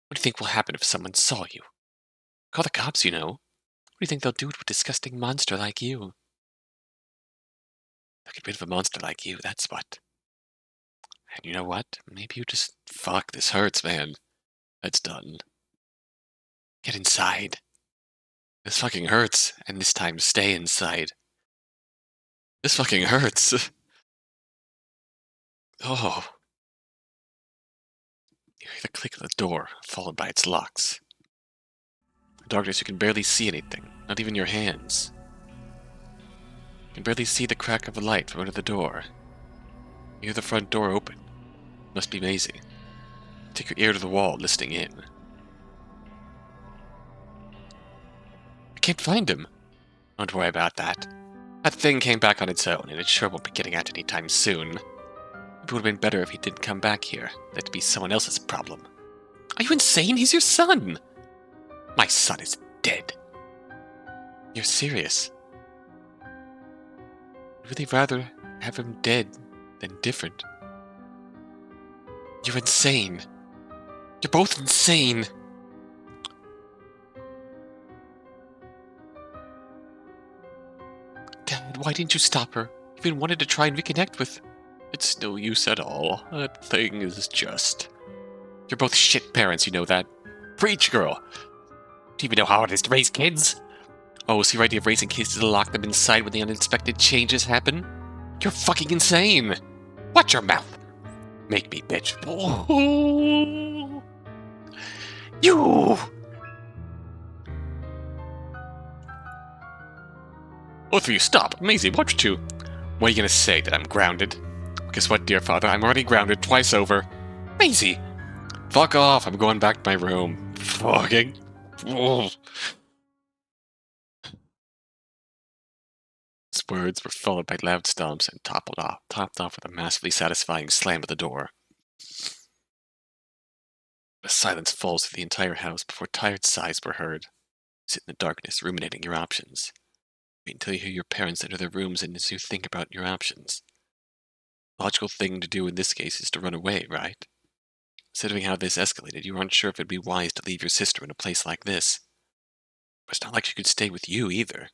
What do you think will happen if someone saw you? Call the cops, you know. What do you think they'll do to a disgusting monster like you? They'll get rid of a monster like you, that's what. And you know what? Maybe you just... Fuck, this hurts, man. That's done. Get inside. This fucking hurts, and this time stay inside. This fucking hurts. Oh. You hear the click of the door, followed by its locks. In the darkness, you can barely see anything, not even your hands. You can barely see the crack of a light from under the door. You hear the front door open. It must be Maisie. Take your ear to the wall, listening in. I can't find him. Don't worry about that. That thing came back on its own, and it sure won't be getting out anytime soon. It would have been better if he didn't come back here. That'd be someone else's problem. Are you insane? He's your son! My son is dead. You're serious? I'd really rather have him dead than different. You're insane. You're both insane. Dad, why didn't you stop her? Even wanted to try and reconnect with... It's no use at all. That thing is just... You're both shit parents, you know that. Preach, girl! Do you even know how it is to raise kids? Oh, so your idea of raising kids is to lock them inside when the unexpected changes happen? You're fucking insane! Watch your mouth! Make me, bitch. You! Both of you, stop! Maisie, watch you. What are you gonna say, that I'm grounded? Guess what, dear father? I'm already grounded twice over. Maisie! Fuck off, I'm going back to my room. Fucking... His words were followed by loud stomps and topped off with a massively satisfying slam of the door. A silence falls through the entire house before tired sighs were heard. Sit in the darkness, ruminating your options. Wait until you hear your parents enter their rooms and as you think about your options. The logical thing to do in this case is to run away, right? Considering how this escalated, you aren't sure if it'd be wise to leave your sister in a place like this. But it's not like she could stay with you, either.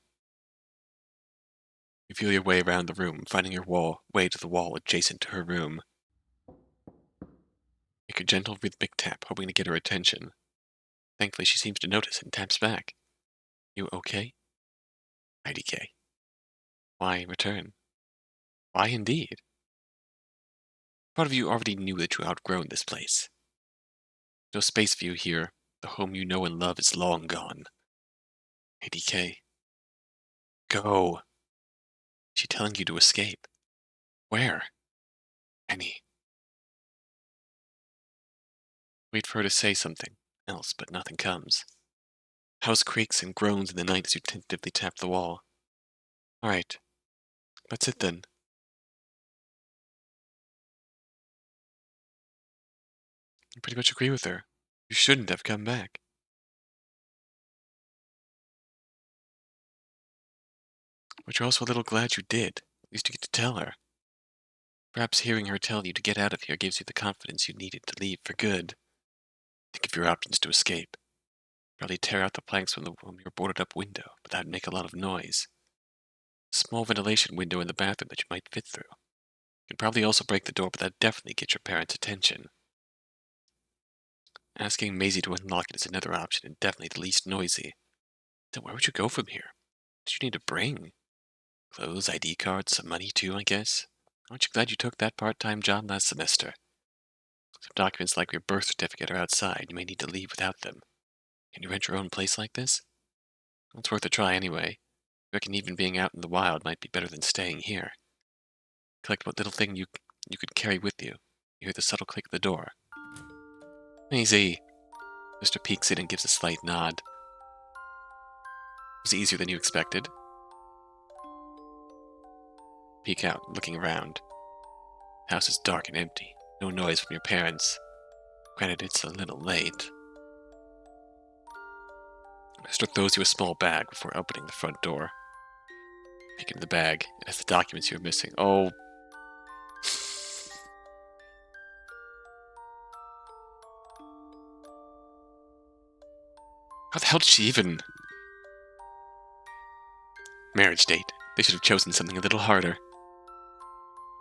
You feel your way around the room, finding your way to the wall adjacent to her room. Make a gentle rhythmic tap, hoping to get her attention. Thankfully, she seems to notice and taps back. You okay? IDK. Why return? Why indeed? Part of you already knew that you outgrown this place. No space for you here. The home you know and love is long gone. IDK. Go. Is she telling you to escape? Where? Annie. Wait for her to say something else, but nothing comes. House creaks and groans in the night as you tentatively tap the wall. Alright. That's it then. I pretty much agree with her. You shouldn't have come back. But you're also a little glad you did. At least you get to tell her. Perhaps hearing her tell you to get out of here gives you the confidence you needed to leave for good. Think of your options to escape. Probably tear out the planks from your boarded-up window, but that'd make a lot of noise. A small ventilation window in the bathroom that you might fit through. You could probably also break the door, but that'd definitely get your parents' attention. Asking Maisie to unlock it is another option, and definitely the least noisy. Then where would you go from here? What did you need to bring? Clothes, ID cards, some money too, I guess? Aren't you glad you took that part-time job last semester? Some documents like your birth certificate are outside. You may need to leave without them. Can you rent your own place like this? Well, it's worth a try anyway. I reckon even being out in the wild might be better than staying here. Collect what little thing you could carry with you. You hear the subtle click of the door. Maisie! Mr. peeks in and gives a slight nod. It was easier than you expected. Peek out, looking around. The house is dark and empty. No noise from your parents. Granted, it's a little late. Mr. throws you a small bag before opening the front door. Peek into the bag. It has the documents you're missing. Oh. How the hell did she even... Marriage date. They should have chosen something a little harder.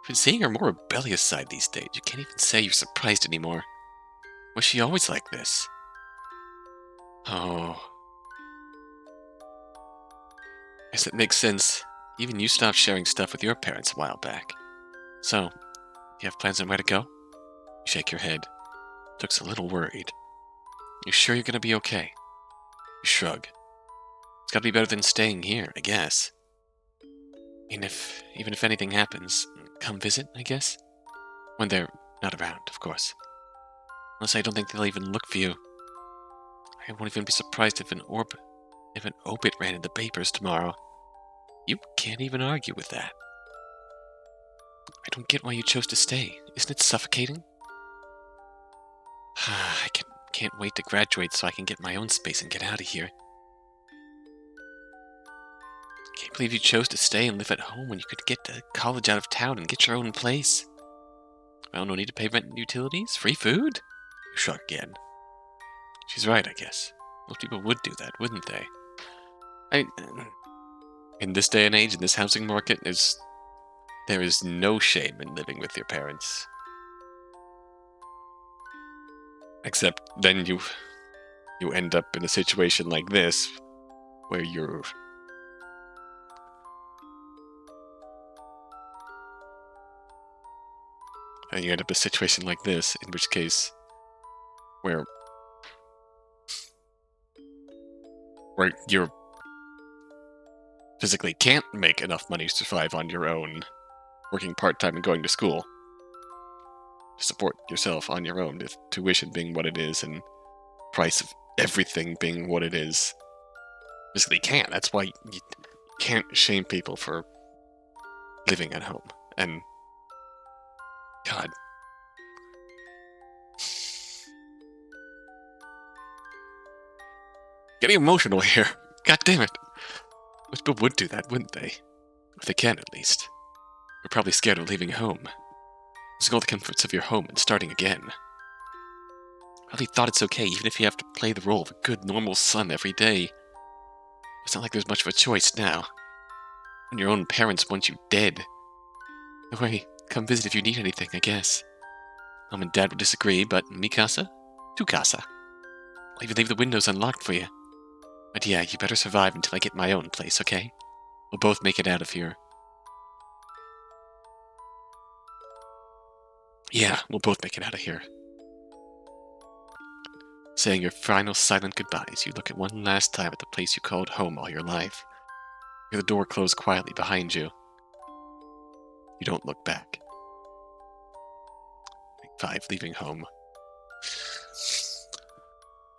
I've been seeing her more rebellious side these days. You can't even say you're surprised anymore. Was she always like this? Oh. Guess that makes sense. Even you stopped sharing stuff with your parents a while back. So, do you have plans on where to go? You shake your head. Looks a little worried. You sure you're gonna be okay? You shrug. It's gotta be better than staying here, I guess. Even if anything happens, come visit, I guess? When they're not around, of course. Unless I don't think they'll even look for you. I won't even be surprised if an obit ran in the papers tomorrow. You can't even argue with that. I don't get why you chose to stay. Isn't it suffocating? I can't wait to graduate so I can get my own space and get out of here. Can't believe you chose to stay and live at home when you could get to college out of town and get your own place. Well, no need to pay rent and utilities? Free food? You shrug again. She's right, I guess. Most people would do that, wouldn't they? In this day and age, in this housing market, There is no shame in living with your parents. Except then you end up in a situation like this, where you end up in a situation like this, in which case, where you physically can't make enough money to survive on your own, working part-time and going to school, to support yourself on your own, with tuition being what it is, and price of everything being what it is. Physically can't. That's why you can't shame people for living at home. And God, getting emotional here. God damn it. Most people would do that, wouldn't they? If they can, at least. You're probably scared of leaving home, losing all the comforts of your home and starting again. Probably thought it's okay, even if you have to play the role of a good, normal son every day. It's not like there's much of a choice now. When your own parents want you dead. No way, come visit if you need anything, I guess. Mom and Dad would disagree, but mi casa, tu casa. I'll even leave the windows unlocked for you. But yeah, you better survive until I get my own place, okay? We'll both make it out of here. Yeah, we'll both make it out of here. Saying your final silent goodbyes, you look at one last time at the place you called home all your life. Hear the door close quietly behind you. You don't look back. 5, leaving home.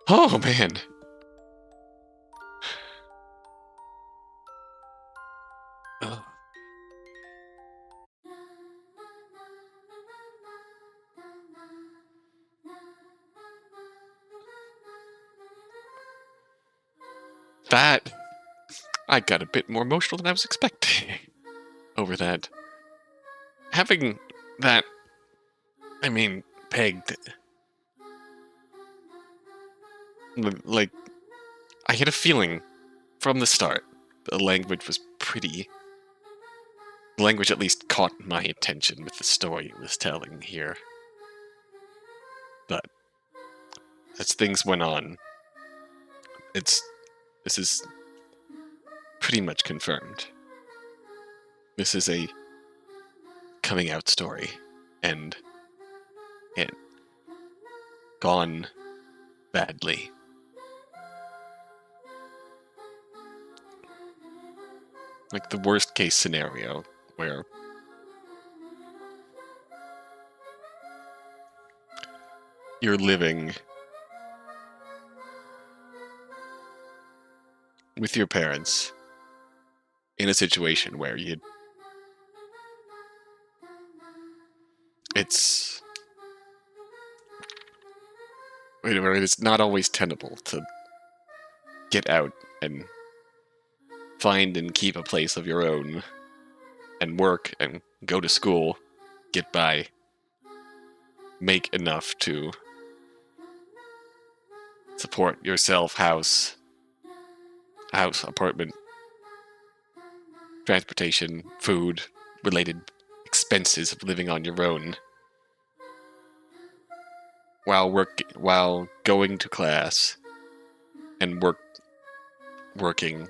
Oh, man! Oh. That... I got a bit more emotional than I was expecting over that. Having that, I mean, pegged. Like, I had a feeling from the start the language was pretty... The language at least caught my attention with the story it was telling here. But as things went on, this is pretty much confirmed. This is a coming out story, and it gone badly. Like the worst case scenario, where you're living with your parents in a situation where it's not always tenable to get out and find and keep a place of your own and work and go to school, get by, make enough to support yourself, house, apartment, transportation, food, related expenses of living on your own, while going to class and working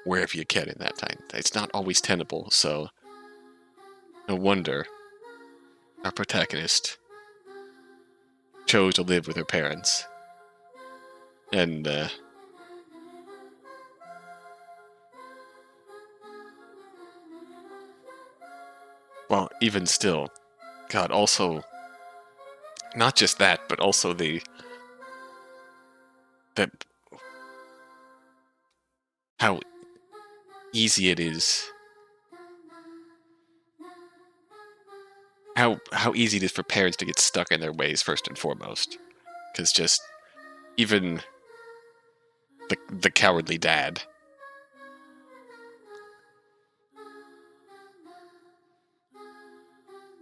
wherever you can in that time. It's not always tenable, so no wonder our protagonist chose to live with her parents. And well, even still, God, also not just that, but also how easy it is, how easy it is for parents to get stuck in their ways first and foremost, because just even the cowardly dad.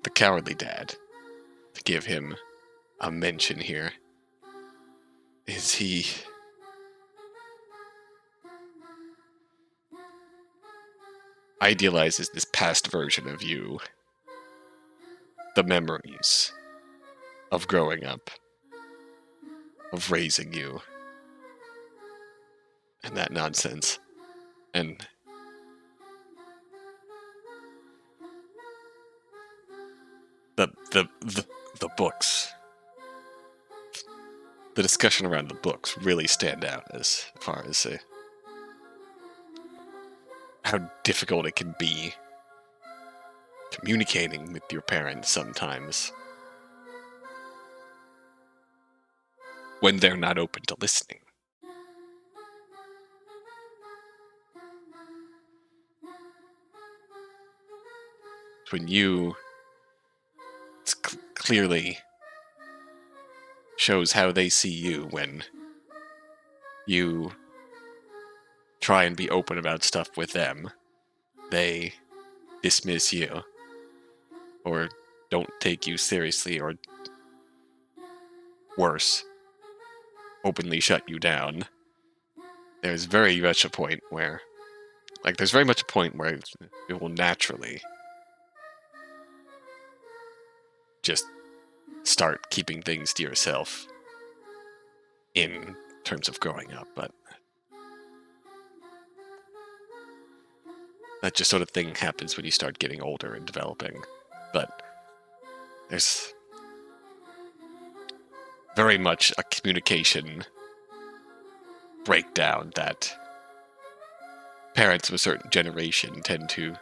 The cowardly dad, to give him a mention here, is he idealizes this past version of you the memories of growing up, of raising you, and that nonsense. And the books, the discussion around the books really stand out as far as how difficult it can be communicating with your parents sometimes when they're not open to listening. When you clearly shows how they see you when you try and be open about stuff with them. They dismiss you, or don't take you seriously, or worse, openly shut you down. There's very much a point where it will naturally just start keeping things to yourself in terms of growing up, but that just sort of thing happens when you start getting older and developing. But there's very much a communication breakdown that parents of a certain generation tend to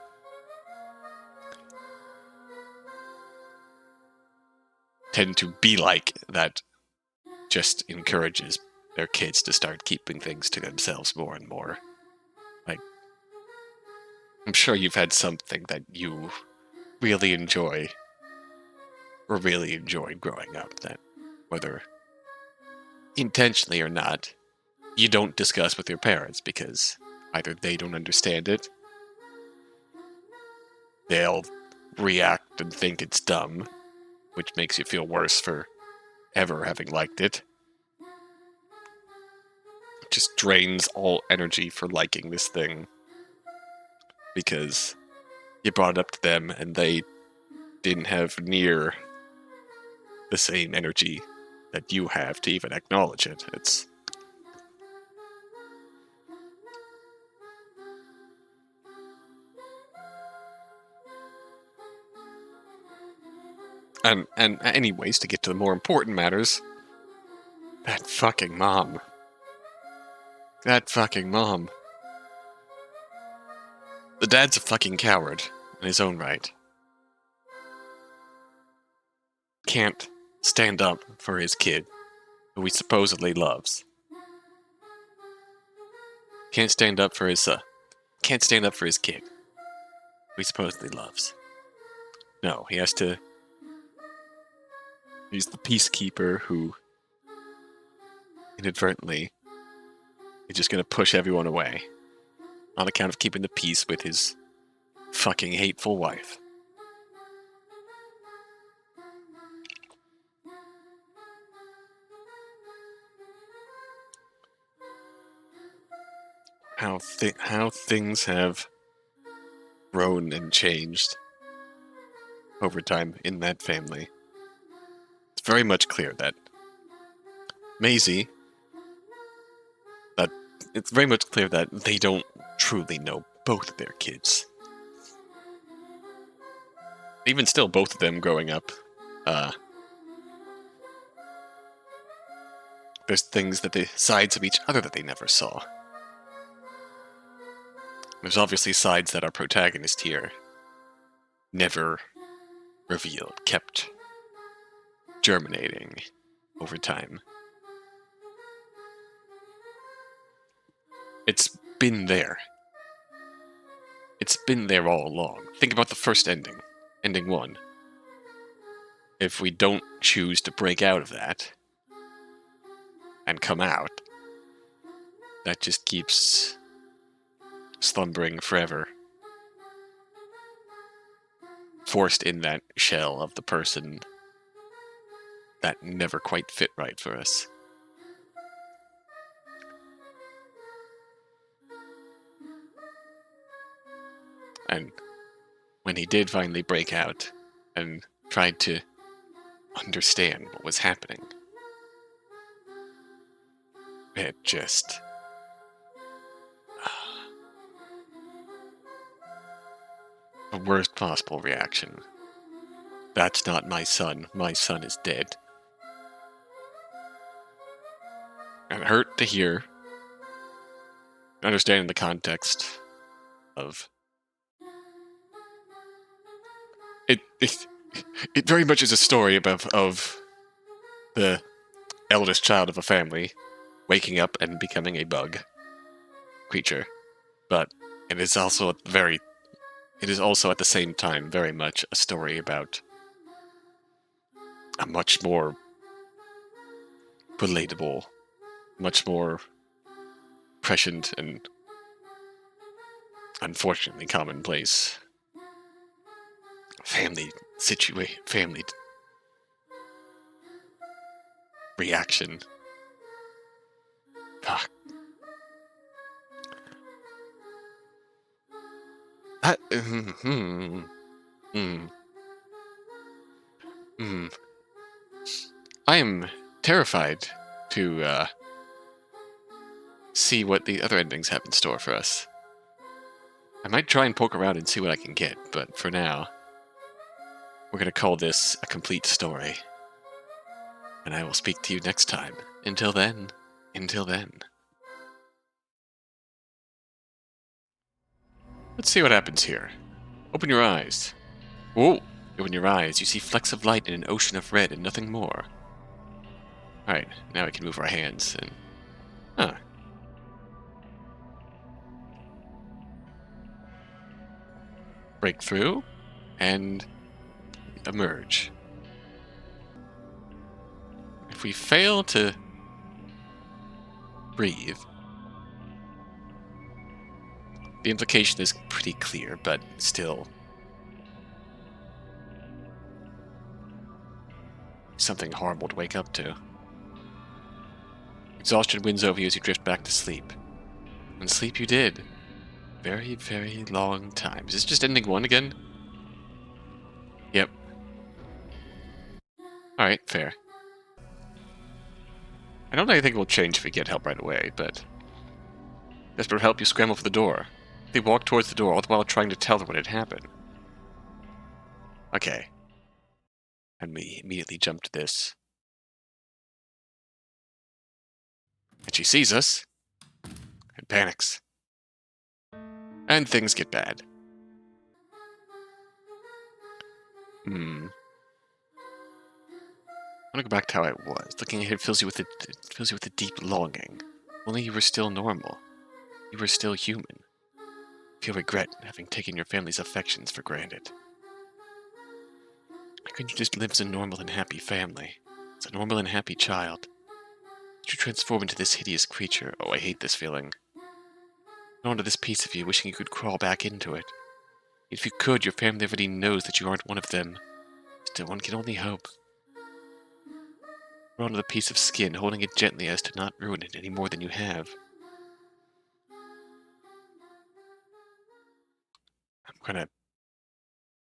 be like, that just encourages their kids to start keeping things to themselves more and more. Like, I'm sure you've had something that you really enjoy or really enjoyed growing up that, whether intentionally or not, you don't discuss with your parents because either they don't understand it, they'll react and think it's dumb, which makes you feel worse for ever having liked it. It just drains all energy for liking this thing because you brought it up to them and they didn't have near the same energy that you have to even acknowledge it. It's and anyways, to get to the more important matters, that fucking mom. The dad's a fucking coward in his own right. Can't stand up for his kid, who he supposedly loves. Can't stand up for his kid, who he supposedly loves. No, he's the peacekeeper who inadvertently is just gonna push everyone away on account of keeping the peace with his fucking hateful wife. How things have grown and changed over time in that family. It's very much clear that it's very much clear that they don't truly know both of their kids. Even still, both of them growing up, there's sides of each other that they never saw. There's obviously sides that our protagonist here never revealed, kept germinating over time. It's been there. It's been there all along. Think about the first ending. Ending 1. If we don't choose to break out of that and come out, that just keeps slumbering forever. Forced in that shell of the person that never quite fit right for us. And when he did finally break out and tried to understand what was happening. It just... the worst possible reaction. That's not my son. My son is dead. And it hurt to hear, understanding the context of... It very much is a story of the eldest child of a family waking up and becoming a bug creature. But it is also at the same time very much a story about a much more relatable, much more prescient and unfortunately commonplace family reaction. Fuck. That, I am terrified to see what the other endings have in store for us. I might try and poke around and see what I can get, but for now, we're going to call this a complete story. And I will speak to you next time. Until then. Let's see what happens here. Open your eyes. Whoa! Open your eyes. You see flecks of light in an ocean of red and nothing more. Alright, now we can move our hands and... Huh. Break through and emerge. If we fail to breathe, the implication is pretty clear, but still something horrible to wake up to. Exhaustion wins over you as you drift back to sleep. And sleep you did. Very, very long time. Is this just ending one again? Yep. Alright, fair. I don't think it will change if we get help right away, but... Desperate help, you scramble for the door. They walk towards the door, all the while trying to tell her what had happened. Okay. And we immediately jump to this. And she sees us. And panics. And things get bad. I want to go back to how it was. Looking at it fills you with a deep longing. Only you were still normal. You were still human. Feel regret having taken your family's affections for granted. Why couldn't you just live as a normal and happy family? As a normal and happy child? Did you transform into this hideous creature? Oh, I hate this feeling. And onto this piece of you, wishing you could crawl back into it. If you could, your family already knows that you aren't one of them. Still, one can only hope. We're onto the piece of skin, holding it gently as to not ruin it any more than you have.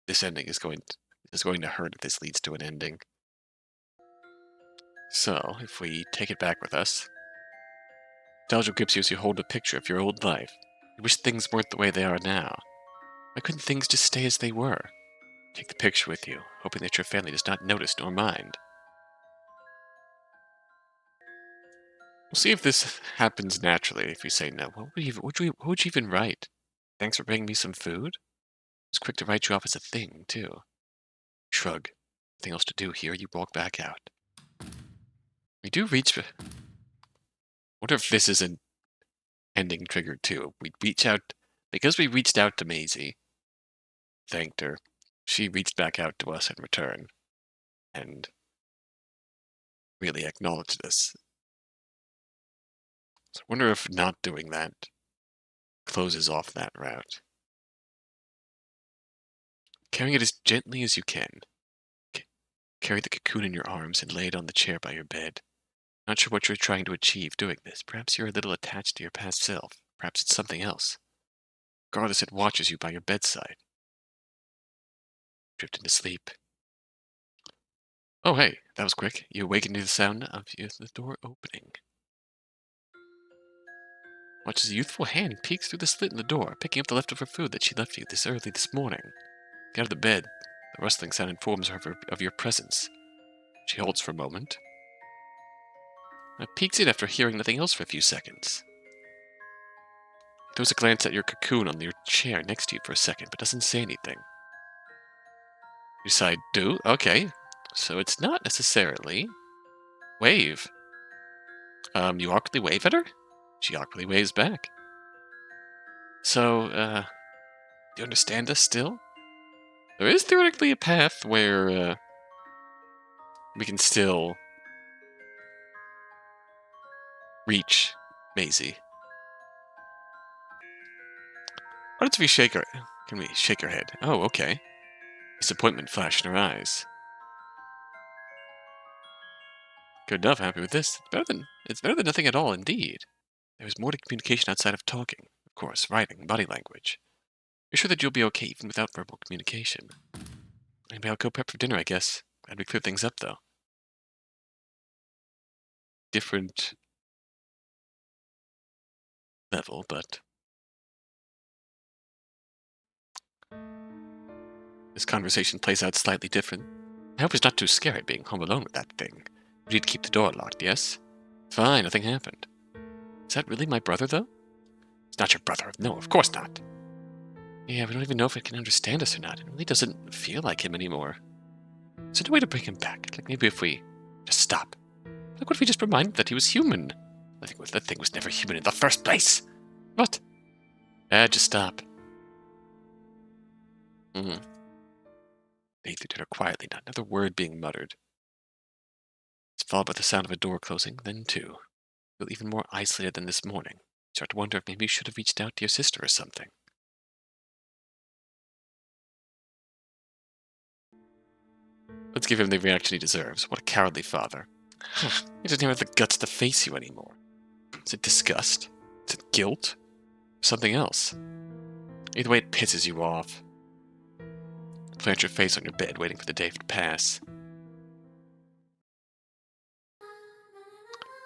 This ending is going to hurt if this leads to an ending. So, if we take it back with us, nostalgia grips you as you hold a picture of your old life. You wish things weren't the way they are now. Why couldn't things just stay as they were? Take the picture with you, hoping that your family does not notice nor mind. We'll see if this happens naturally. If you say no, what would you even write? Thanks for bringing me some food? I was quick to write you off as a thing, too. Shrug. Nothing else to do here, you walk back out. We do reach... Wonder if this is an ending trigger, too. We reach out... Because we reached out to Maisie, thanked her, she reached back out to us in return, and really acknowledged us. So I wonder if not doing that closes off that route. Carrying it as gently as you can. Carry the cocoon in your arms and lay it on the chair by your bed. Not sure what you're trying to achieve doing this. Perhaps you're a little attached to your past self. Perhaps it's something else. Regardless, it watches you by your bedside. Drift into sleep. Oh, hey, that was quick. You awakened to the sound of the door opening. Watch as a youthful hand peeks through the slit in the door, picking up the leftover food that she left you this early this morning. Get out of the bed. The rustling sound informs her of your presence. She holds for a moment. Peeks in after hearing nothing else for a few seconds. Throws a glance at your cocoon on your chair next to you for a second, but doesn't say anything. You decide, do? Okay. So it's not necessarily... Wave. You awkwardly wave at her? She awkwardly waves back. So, do you understand us still? There is theoretically a path where, we can still reach Maisie. What if we shake her? Can we shake her head? Oh, okay. Disappointment flashed in her eyes. Good enough, happy with this. It's better than nothing at all, indeed. There is more to communication outside of talking. Of course, writing, body language. You're sure that you'll be okay even without verbal communication. Maybe I'll go prep for dinner, I guess. Glad we cleared things up, though. Different level, but... This conversation plays out slightly different. I hope it's not too scary being home alone with that thing. We need to keep the door locked, yes? Fine, nothing happened. Is that really my brother, though? It's not your brother. No, of course not. Yeah, we don't even know if it can understand us or not. It really doesn't feel like him anymore. Is there no way to bring him back? Like maybe if we just stop. Like what if we just remind him that he was human? That thing was never human in the first place. What? Just stop. Nathan did her quietly, not another word being muttered. It's followed by the sound of a door closing, then two. Feel even more isolated than this morning. Start to wonder if maybe you should have reached out to your sister or something. Let's give him the reaction he deserves. What a cowardly father. He doesn't even have the guts to face you anymore. Is it disgust? Is it guilt? Or something else? Either way, it pisses you off. Plant your face on your bed, waiting for the day to pass.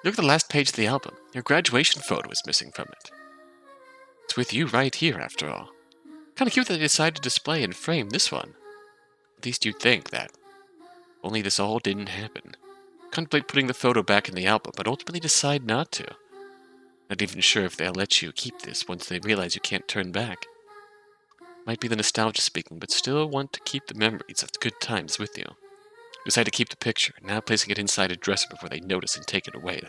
Look at the last page of the album. Your graduation photo is missing from it. It's with you right here, after all. Kinda cute that they decided to display and frame this one. At least you'd think that. Only this all didn't happen. Contemplate putting the photo back in the album, but ultimately decide not to. Not even sure if they'll let you keep this once they realize you can't turn back. Might be the nostalgia speaking, but still want to keep the memories of the good times with you. Decide to keep the picture, now placing it inside a dresser before they notice and take it away,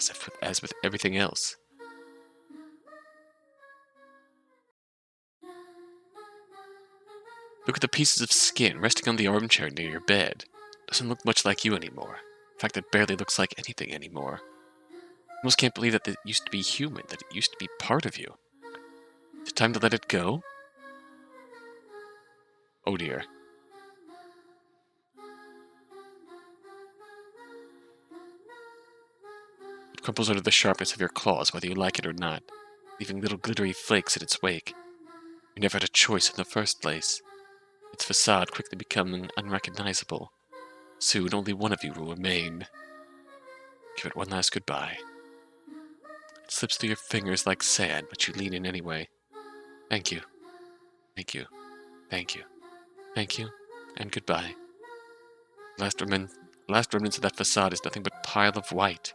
as with everything else. Look at the pieces of skin resting on the armchair near your bed. Doesn't look much like you anymore. In fact, it barely looks like anything anymore. Almost can't believe that it used to be human, that it used to be part of you. Is it time to let it go? Oh dear. It crumples under the sharpness of your claws, whether you like it or not, leaving little glittery flakes in its wake. You never had a choice in the first place. Its facade quickly becoming unrecognizable. Soon, only one of you will remain. Give it one last goodbye. It slips through your fingers like sand, but you lean in anyway. Thank you. Thank you. Thank you. Thank you. And goodbye. Last remnants of that facade is nothing but pile of white.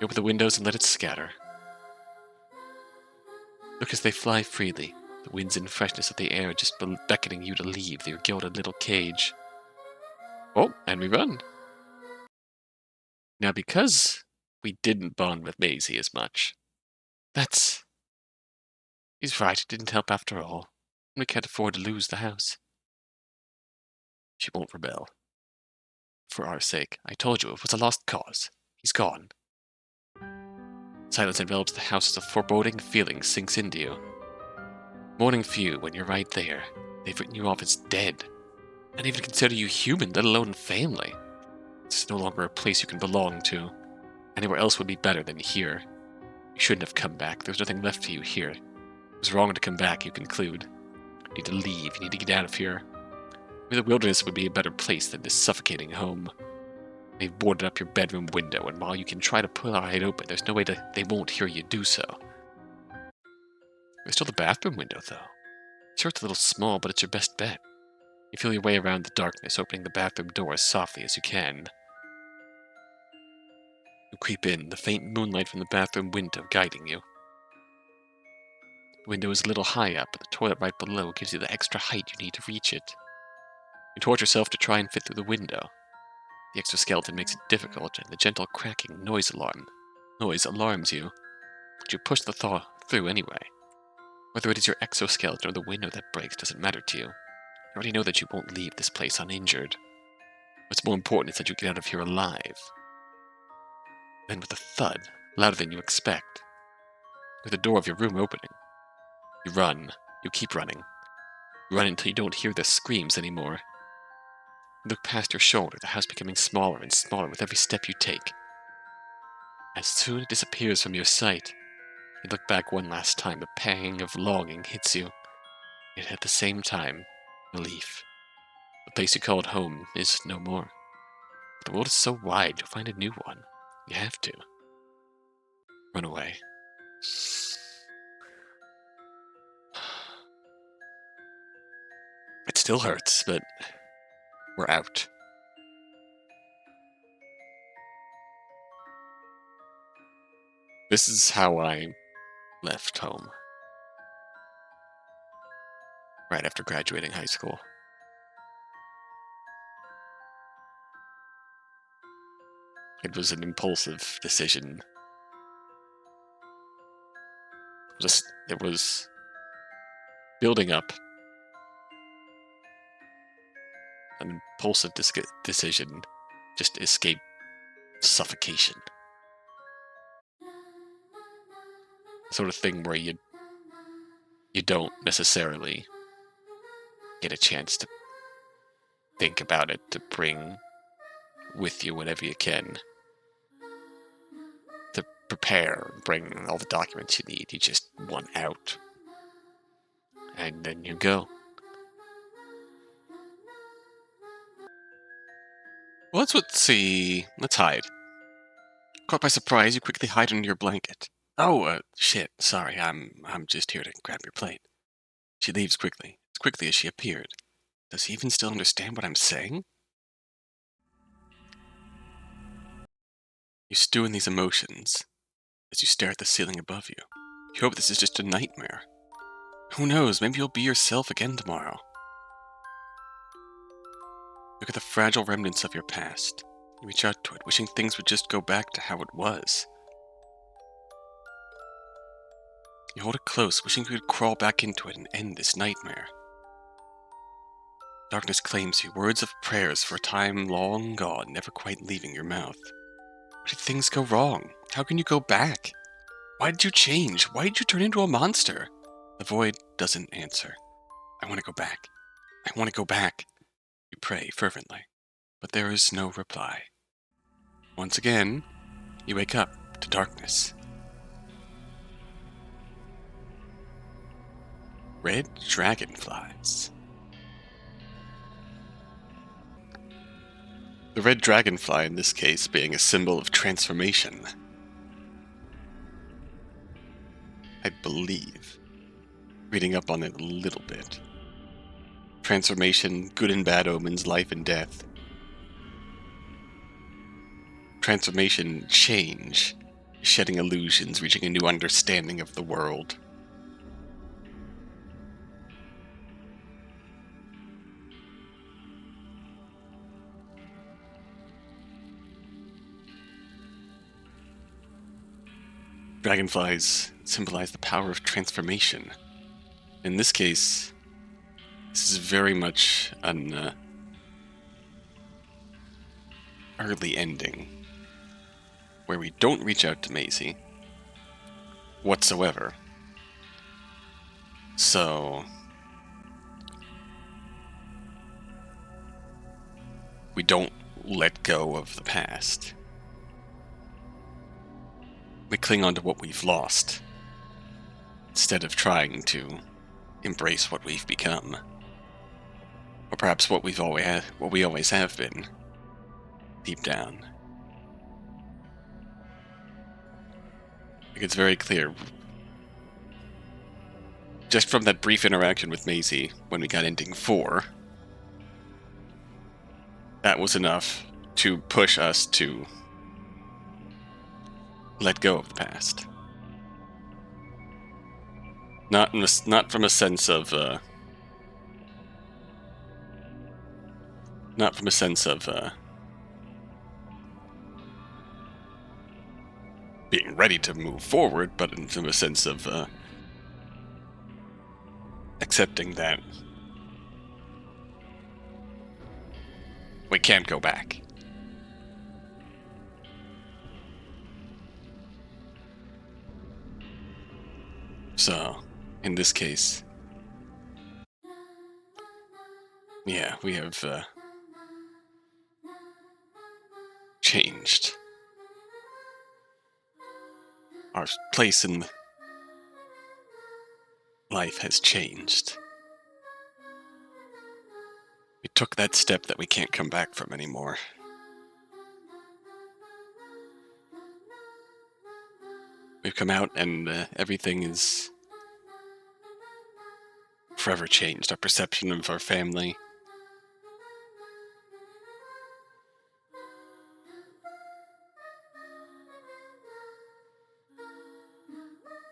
You open the windows and let it scatter. Look as they fly freely, the winds and freshness of the air just beckoning you to leave your gilded little cage. Oh, and we run. Now, because we didn't bond with Maisie as much, he's right, it didn't help after all. We can't afford to lose the house. She won't rebel. For our sake, I told you it was a lost cause. He's gone. Silence envelops the house as a foreboding feeling sinks into you. Mourning for you when you're right there. They've written you off as dead. Not even consider you human, let alone family. This is no longer a place you can belong to. Anywhere else would be better than here. You shouldn't have come back. There's nothing left for you here. It was wrong to come back, you conclude. You need to leave. You need to get out of here. The wilderness would be a better place than this suffocating home. They've boarded up your bedroom window, and while you can try to pry it open, there's no way they won't hear you do so. There's still the bathroom window, though. Sure, it's a little small, but it's your best bet. You feel your way around the darkness, opening the bathroom door as softly as you can. You creep in, the faint moonlight from the bathroom window guiding you. The window is a little high up, but the toilet right below gives you the extra height you need to reach it. You torture yourself to try and fit through the window. The exoskeleton makes it difficult, and the gentle cracking noise alarms you, but you push the thaw through anyway. Whether it is your exoskeleton or the window that breaks doesn't matter to you. You already know that you won't leave this place uninjured. What's more important is that you get out of here alive. Then with a thud, louder than you expect, with the door of your room opening, you run. You keep running. You run until you don't hear the screams anymore. You look past your shoulder, the house becoming smaller and smaller with every step you take. As soon as it disappears from your sight, you look back one last time, a pang of longing hits you, yet at the same time, relief. The place you called home is no more. The world is so wide, you'll find a new one. You have to. Run away. It still hurts, but we're out. This is how I left home. Right after graduating high school. It was an impulsive decision. It was building up. An impulsive decision. Just escape suffocation. Sort of thing where you don't necessarily get a chance to think about it, to bring with you whatever you can, to prepare, bring all the documents you need. You just want out. And then you go. Well, let's see. Let's hide. Caught by surprise, you quickly hide under your blanket. Oh, shit. Sorry, I'm just here to grab your plate. She leaves quickly, as quickly as she appeared. Does he even still understand what I'm saying? You stew in these emotions as you stare at the ceiling above you. You hope this is just a nightmare. Who knows, maybe you'll be yourself again tomorrow. Look at the fragile remnants of your past. You reach out to it, wishing things would just go back to how it was. You hold it close, wishing you could crawl back into it and end this nightmare. Darkness claims you, words of prayers for a time long gone, never quite leaving your mouth. Where did things go wrong? How can you go back? Why did you change? Why did you turn into a monster? The void doesn't answer. I want to go back. I want to go back. You pray fervently, but there is no reply. Once again, you wake up to darkness. Red dragonflies. The red dragonfly in this case being a symbol of transformation. I believe. Reading up on it a little bit. Transformation, good and bad omens, life and death. Transformation, change, shedding illusions, reaching a new understanding of the world. Dragonflies symbolize the power of transformation. In this case, this is very much an early ending, where we don't reach out to Maisie whatsoever. So we don't let go of the past. We cling on to what we've lost, instead of trying to embrace what we've become. Or perhaps what we always have been, deep down. I think it's very clear, just from that brief interaction with Maisie when we got ending 4, that was enough to push us to let go of the past. Not from a sense of being ready to move forward, but from a sense of accepting that we can't go back. So, in this case, yeah, we have changed. Our place in life has changed. We took that step that we can't come back from anymore. We've come out and everything is forever changed. Our perception of our family.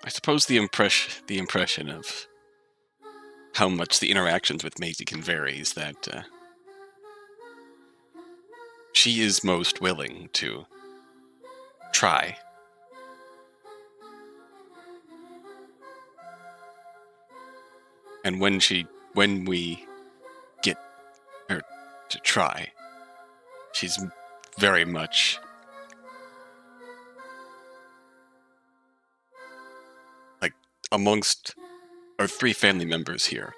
I suppose the impression of how much the interactions with Maisie can vary is that she is most willing to try. And when we get her to try, she's very much like amongst our 3 family members here.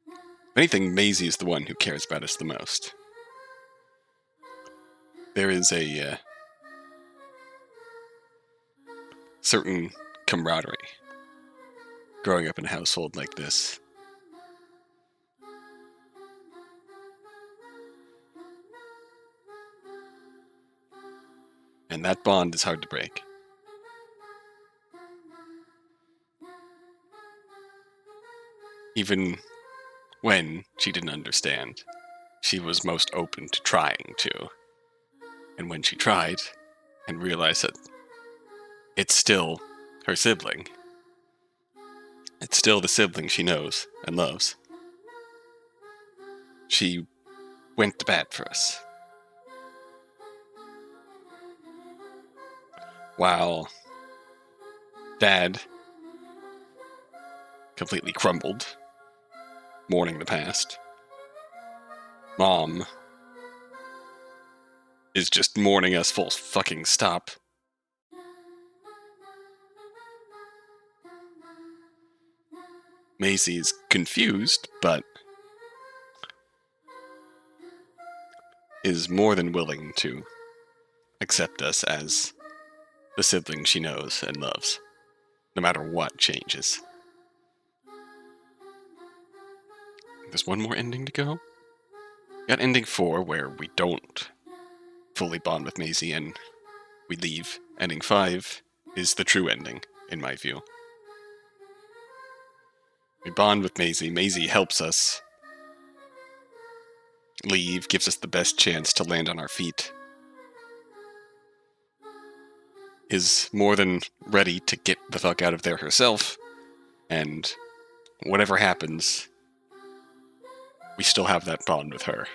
If anything, Maisie is the one who cares about us the most. There is a certain camaraderie growing up in a household like this. And that bond is hard to break. Even when she didn't understand, she was most open to trying to. And when she tried and realized that it's still her sibling, it's still the sibling she knows and loves, she went to bat for us. While Dad completely crumbled, mourning the past, Mom is just mourning us full fucking stop. Maisie's confused, but is more than willing to accept us as the sibling she knows and loves, no matter what changes. There's one more ending to go. We got ending 4, where we don't fully bond with Maisie and we leave. Ending 5 is the true ending, in my view. We bond with Maisie. Maisie helps us leave, gives us the best chance to land on our feet. Is more than ready to get the fuck out of there herself, and whatever happens, we still have that bond with her.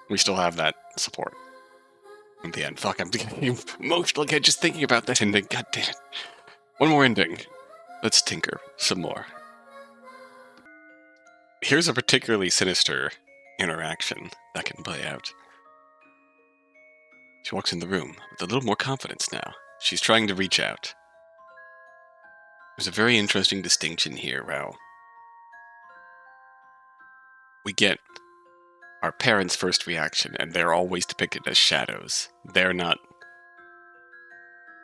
We still have that support. In the end, fuck, I'm getting emotional again just thinking about that ending. God damn it. One more ending. Let's tinker some more. Here's a particularly sinister interaction that can play out. She walks in the room with a little more confidence now. She's trying to reach out. There's a very interesting distinction here, how we get our parents' first reaction, and they're always depicted as shadows. They're not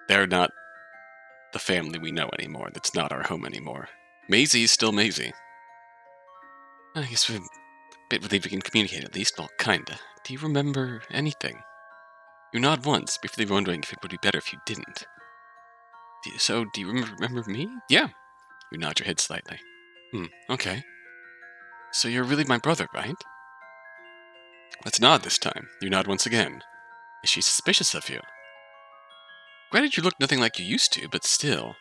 the family we know anymore. That's not our home anymore. Maisie's still Maisie. I guess we're a bit relieved we can communicate at least. Well, kinda. Do you remember anything? You nod once, briefly wondering if it would be better if you didn't. So, do you remember me? Yeah. You nod your head slightly. Okay. So you're really my brother, right? Let's nod this time. You nod once again. Is she suspicious of you? Granted, you look nothing like you used to, but still.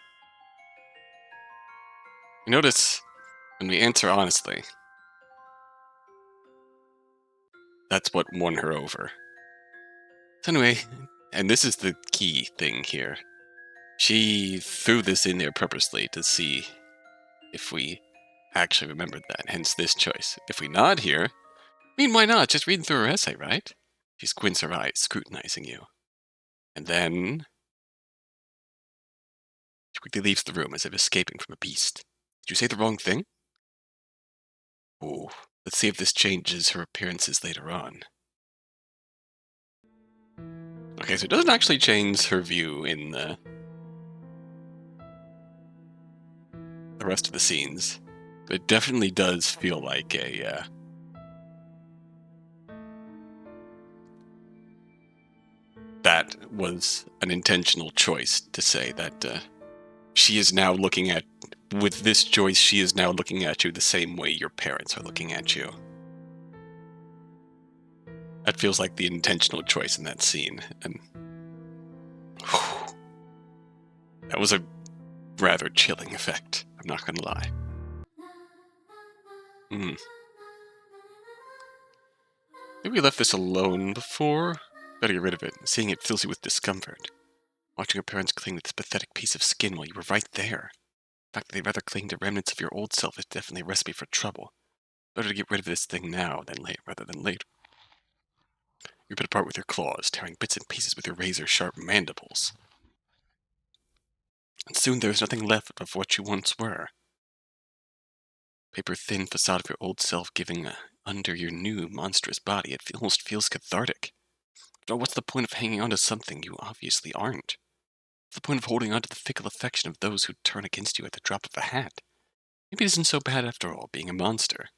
You notice, when we answer honestly, that's what won her over. So anyway, and this is the key thing here. She threw this in there purposely to see if we actually remembered that, hence this choice. If we nod here, why not? Just reading through her essay, right? She squints her eyes, scrutinizing you. And then she quickly leaves the room as if escaping from a beast. Did you say the wrong thing? Ooh, let's see if this changes her appearances later on. Okay, so it doesn't actually change her view in the rest of the scenes. But it definitely does feel like a, that was an intentional choice to say that she is now looking at, with this choice, she is now looking at you the same way your parents are looking at you. That feels like the intentional choice in that scene, and whew, that was a rather chilling effect, I'm not gonna lie. Maybe we left this alone before? Better get rid of it. Seeing it fills you with discomfort. Watching your parents cling to this pathetic piece of skin while you were right there. The fact that they'd rather cling to remnants of your old self is definitely a recipe for trouble. Better to get rid of this thing now than later, rather than later. You rip it apart with your claws, tearing bits and pieces with your razor-sharp mandibles. And soon there is nothing left of what you once were. Paper-thin facade of your old self giving under your new, monstrous body. It almost feels cathartic. But what's the point of hanging on to something you obviously aren't? What's the point of holding on to the fickle affection of those who turn against you at the drop of a hat? Maybe it isn't so bad after all, being a monster.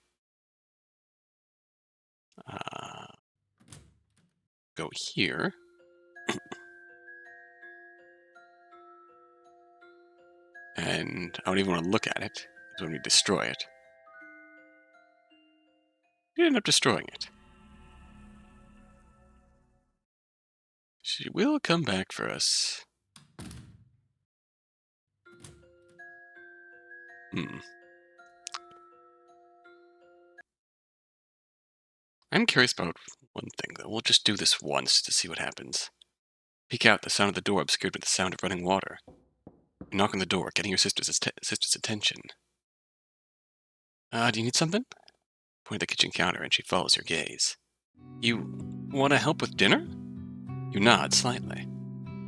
Go here. And I don't even want to look at it, because when we destroy it, we end up destroying it. She will come back for us. I'm curious about one thing, though. We'll just do this once to see what happens. Peek out, the sound of the door obscured by the sound of running water. You knock on the door, getting your sister's attention. Do you need something? Point at the kitchen counter, and she follows your gaze. You want to help with dinner? You nod slightly.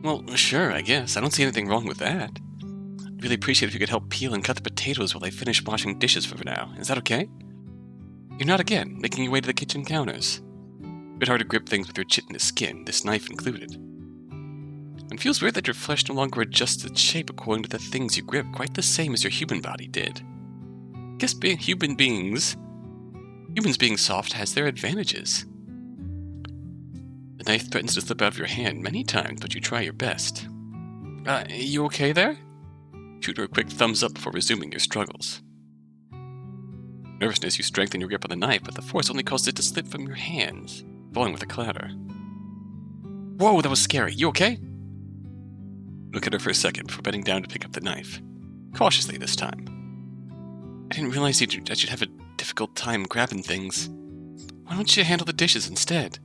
Well, sure, I guess. I don't see anything wrong with that. I'd really appreciate if you could help peel and cut the potatoes while I finish washing dishes for now. Is that okay? You nod again, making your way to the kitchen counters. A bit hard to grip things with your chitinous skin, this knife included. It feels weird that your flesh no longer adjusts its shape according to the things you grip, quite the same as your human body did. I guess being humans being soft has their advantages. The knife threatens to slip out of your hand many times, but you try your best. You okay there? Shoot her a quick thumbs up before resuming your struggles. Nervousness, you strengthen your grip on the knife, but the force only causes it to slip from your hands, falling with a clatter. Whoa, that was scary. You okay? Look at her for a second before bending down to pick up the knife. Cautiously this time. I didn't realize that you'd have a difficult time grabbing things. Why don't you handle the dishes instead?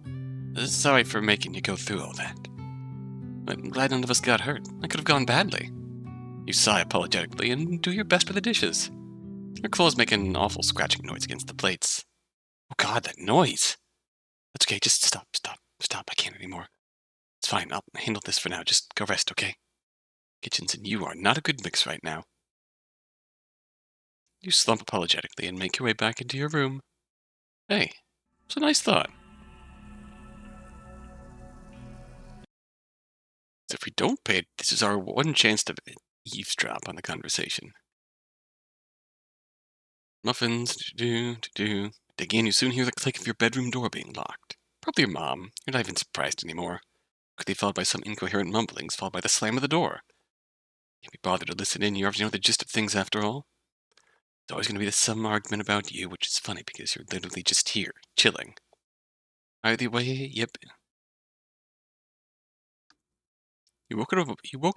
Sorry for making you go through all that. I'm glad none of us got hurt. That could have gone badly. You sigh apologetically and do your best with the dishes. Your claws make an awful scratching noise against the plates. Oh god, that noise! That's okay, just stop. I can't anymore. It's fine, I'll handle this for now. Just go rest, okay? Kitchens and you are not a good mix right now. You slump apologetically and make your way back into your room. Hey, it's a nice thought. So if we don't pay it, this is our one chance to eavesdrop on the conversation. Muffins, do. Again, you soon hear the click of your bedroom door being locked. Probably your mom. You're not even surprised anymore. Quickly followed by some incoherent mumblings, followed by the slam of the door. Can't be bothered to listen in. You already know the gist of things after all. It's always going to be some argument about you, which is funny because you're literally just here, chilling. Either way, yep. You woke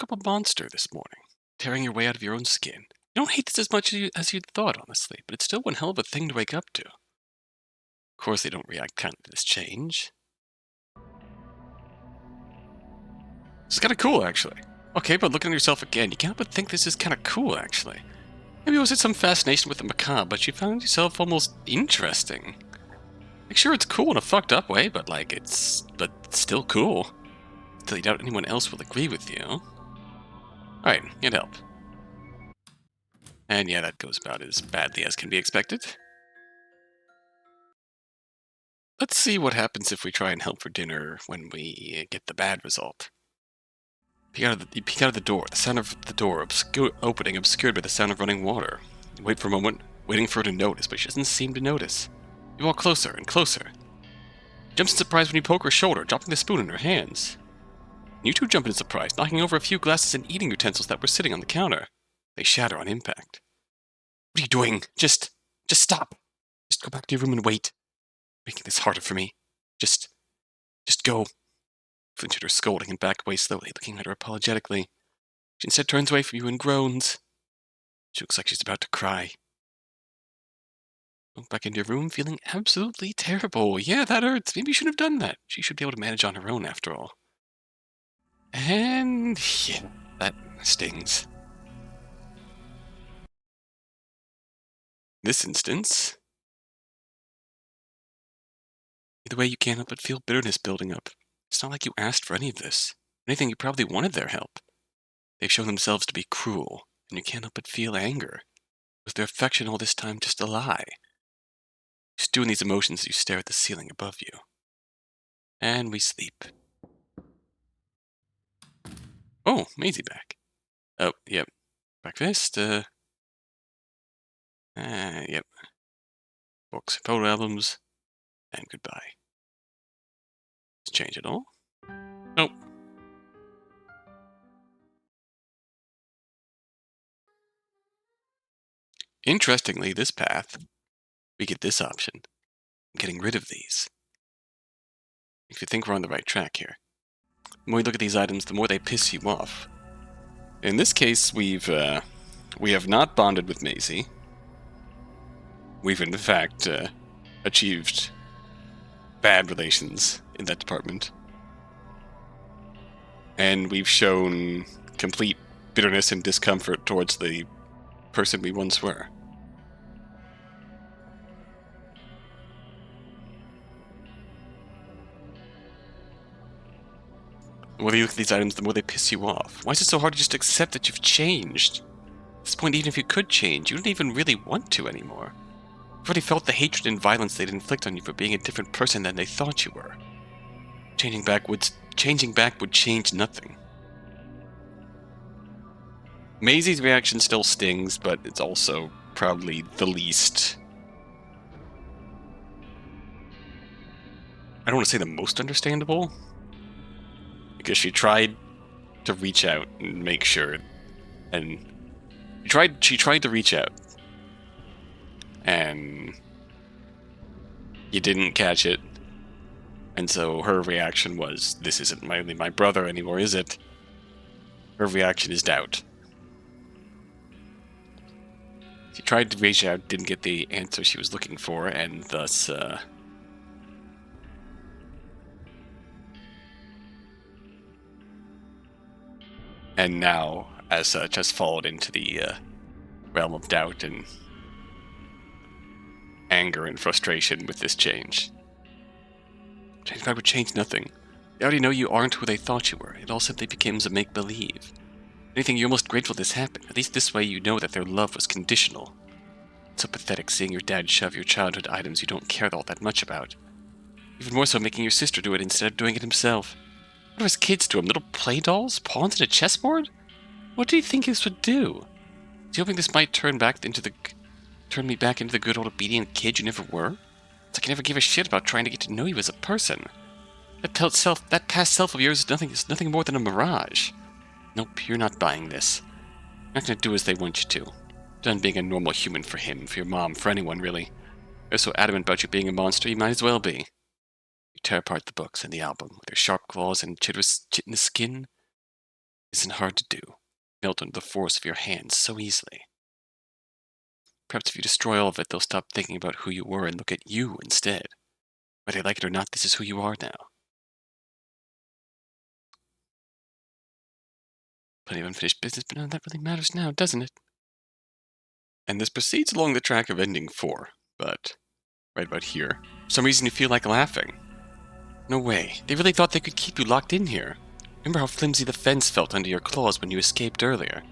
up a monster this morning, tearing your way out of your own skin. You don't hate this as much as you'd thought, honestly, but it's still one hell of a thing to wake up to. Of course, they don't react kindly to this change. It's kind of cool, actually. Okay, but looking at yourself again, you can't but think this is kind of cool, actually. Maybe it was some fascination with the macabre, but you found yourself almost interesting. Like, sure, it's cool in a fucked up way, but but still cool. Until you doubt anyone else will agree with you. Alright, get help. And yeah, that goes about as badly as can be expected. Let's see what happens if we try and help for dinner when we get the bad result. You peek out of the door, the sound of the door opening obscured by the sound of running water. You wait for a moment, waiting for her to notice, but she doesn't seem to notice. You walk closer and closer. She jumps in surprise when you poke her shoulder, dropping the spoon in her hands. You two jump in surprise, knocking over a few glasses and eating utensils that were sitting on the counter. They shatter on impact. What are you doing? Just stop. Just go back to your room and wait. Making this harder for me. Just go. Flinch at her scolding and back away slowly, looking at her apologetically. She instead turns away from you and groans. She looks like she's about to cry. Go back into your room, feeling absolutely terrible. Yeah, that hurts. Maybe you shouldn't have done that. She should be able to manage on her own, after all. And yeah, that stings. In this instance, either way, you can't help but feel bitterness building up. It's not like you asked for any of this. If anything, you probably wanted their help. They've shown themselves to be cruel, and you can't help but feel anger. Was their affection all this time just a lie? You stew in these emotions as you stare at the ceiling above you. And we sleep. Oh, Maisie back. Oh, yep. Breakfast, yep. Books, photo albums, and goodbye. Let's change it all. Nope. Interestingly, this path, we get this option. Getting rid of these. If you think we're on the right track here. The more you look at these items, the more they piss you off. In this case, we have not bonded with Maisie. We've in fact achieved bad relations in that department. And we've shown complete bitterness and discomfort towards the person we once were. The more you look at these items, the more they piss you off. Why is it so hard to just accept that you've changed? At this point, even if you could change, you don't even really want to anymore. You've already felt the hatred and violence they'd inflict on you for being a different person than they thought you were. Changing back would change nothing. Maisie's reaction still stings, but it's also probably the least... I don't want to say the most understandable, because she tried to reach out and make sure, and she tried to reach out, and you didn't catch it, and so her reaction was, this isn't really my brother anymore, is it? Her reaction is doubt. She tried to reach out, didn't get the answer she was looking for, and thus, and now, as such, has fallen into the realm of doubt and anger and frustration with this change. Change back would change nothing. They already know you aren't who they thought you were. It all simply becomes a make-believe. If anything, you're almost grateful this happened. At least this way you know that their love was conditional. It's so pathetic seeing your dad shove your childhood items you don't care all that much about. Even more so making your sister do it instead of doing it himself. What do his kids do him? Little play dolls? Pawns and a chessboard? What do you think this would do? Is he hoping this might turn Turn me back into the good old obedient kid you never were? It's like I never gave a shit about trying to get to know you as a person. That past self of yours is nothing more than a mirage. Nope, you're not buying this. You're not gonna do as they want you to. Done being a normal human for him, for your mom, for anyone, really. They're so adamant about you being a monster, you might as well be. You tear apart the books and the album with your sharp claws and chitinous skin. Isn't hard to do. Melt under the force of your hands so easily. Perhaps if you destroy all of it, they'll stop thinking about who you were and look at you instead. Whether they like it or not, this is who you are now. Plenty of unfinished business, but none of that really matters now, doesn't it? And this proceeds along the track of ending 4, but right about here, for some reason you feel like laughing. No way, they really thought they could keep you locked in here. Remember how flimsy the fence felt under your claws when you escaped earlier?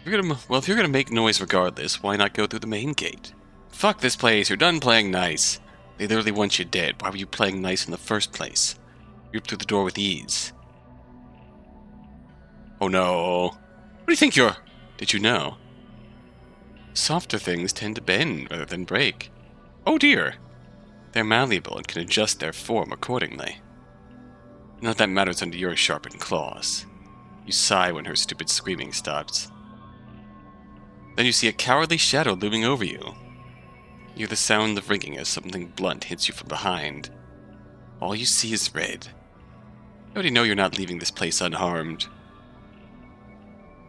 If you're gonna make noise regardless, why not go through the main gate? Fuck this place, you're done playing nice. They literally want you dead, why were you playing nice in the first place? You ripped through the door with ease. Oh no. What do you think you're... Did you know? Softer things tend to bend rather than break. Oh dear. They're malleable and can adjust their form accordingly. None of that matters under your sharpened claws. You sigh when her stupid screaming stops. Then you see a cowardly shadow looming over you. You hear the sound of ringing as something blunt hits you from behind. All you see is red. You already know you're not leaving this place unharmed.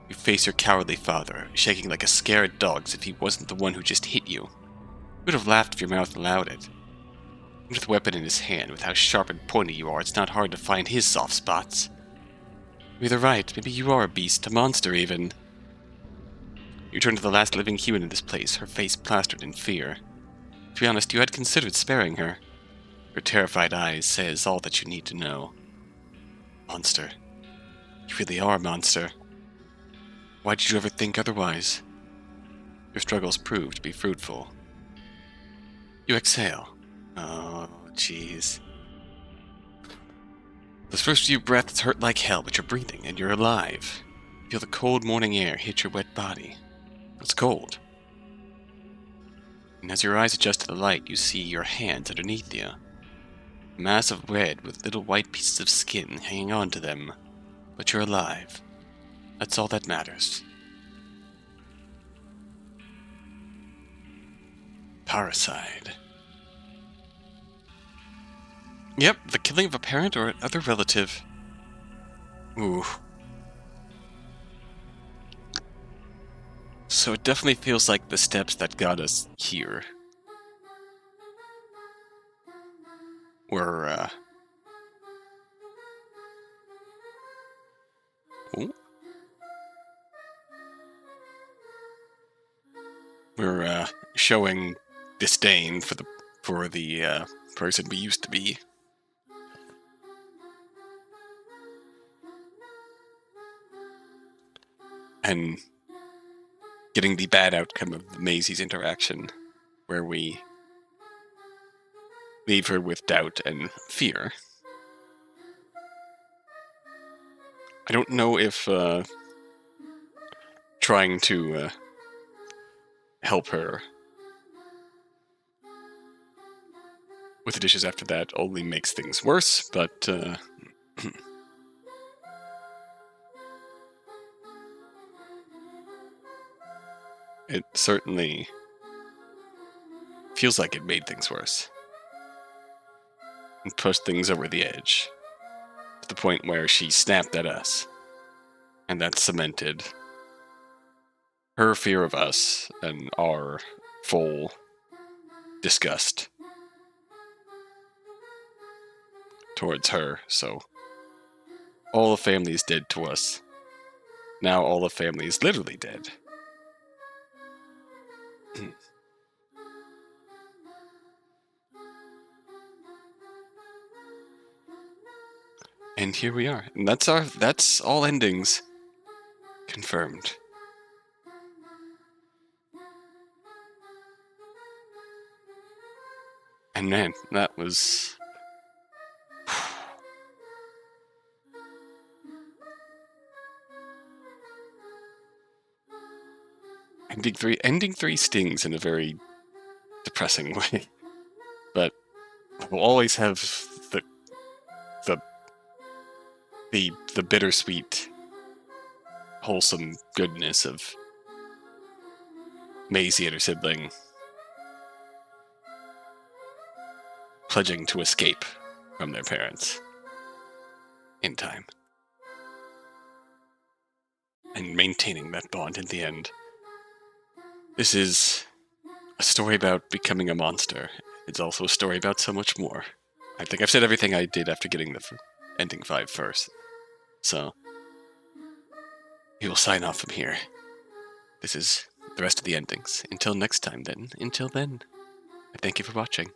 You face your cowardly father, shaking like a scared dog as if he wasn't the one who just hit you. You would have laughed if your mouth allowed it. With the weapon in his hand, with how sharp and pointy you are, it's not hard to find his soft spots. You're either right, maybe you are a beast, a monster even. You turn to the last living human in this place, her face plastered in fear. To be honest, you had considered sparing her. Her terrified eyes says all that you need to know. Monster. You really are a monster. Why did you ever think otherwise? Your struggles prove to be fruitful. You exhale. Oh, jeez. Those first few breaths hurt like hell, but you're breathing and you're alive. Feel the cold morning air hit your wet body. It's cold. And as your eyes adjust to the light, you see your hands underneath you. A mass of red with little white pieces of skin hanging onto them. But you're alive. That's all that matters. Parricide. Yep, the killing of a parent or another relative. Ooh. So it definitely feels like the steps that got us here were, ooh. We're, showing disdain for the person we used to be. And getting the bad outcome of Maisie's interaction, where we leave her with doubt and fear. I don't know if trying to help her with the dishes after that only makes things worse, but it certainly feels like it made things worse and pushed things over the edge to the point where she snapped at us, and that cemented her fear of us and our full disgust towards her. So all the family is dead to us. Now all the family is literally dead. And here we are. And that's all endings confirmed. And man, that was... Ending 3 stings in a very depressing way. But we'll always have the bittersweet, wholesome goodness of Maisie and her sibling pledging to escape from their parents in time. And maintaining that bond in the end. This is a story about becoming a monster. It's also a story about so much more. I think I've said everything I did after getting the ending 5 first. So, we will sign off from here. This is the rest of the endings. Until next time then, I thank you for watching.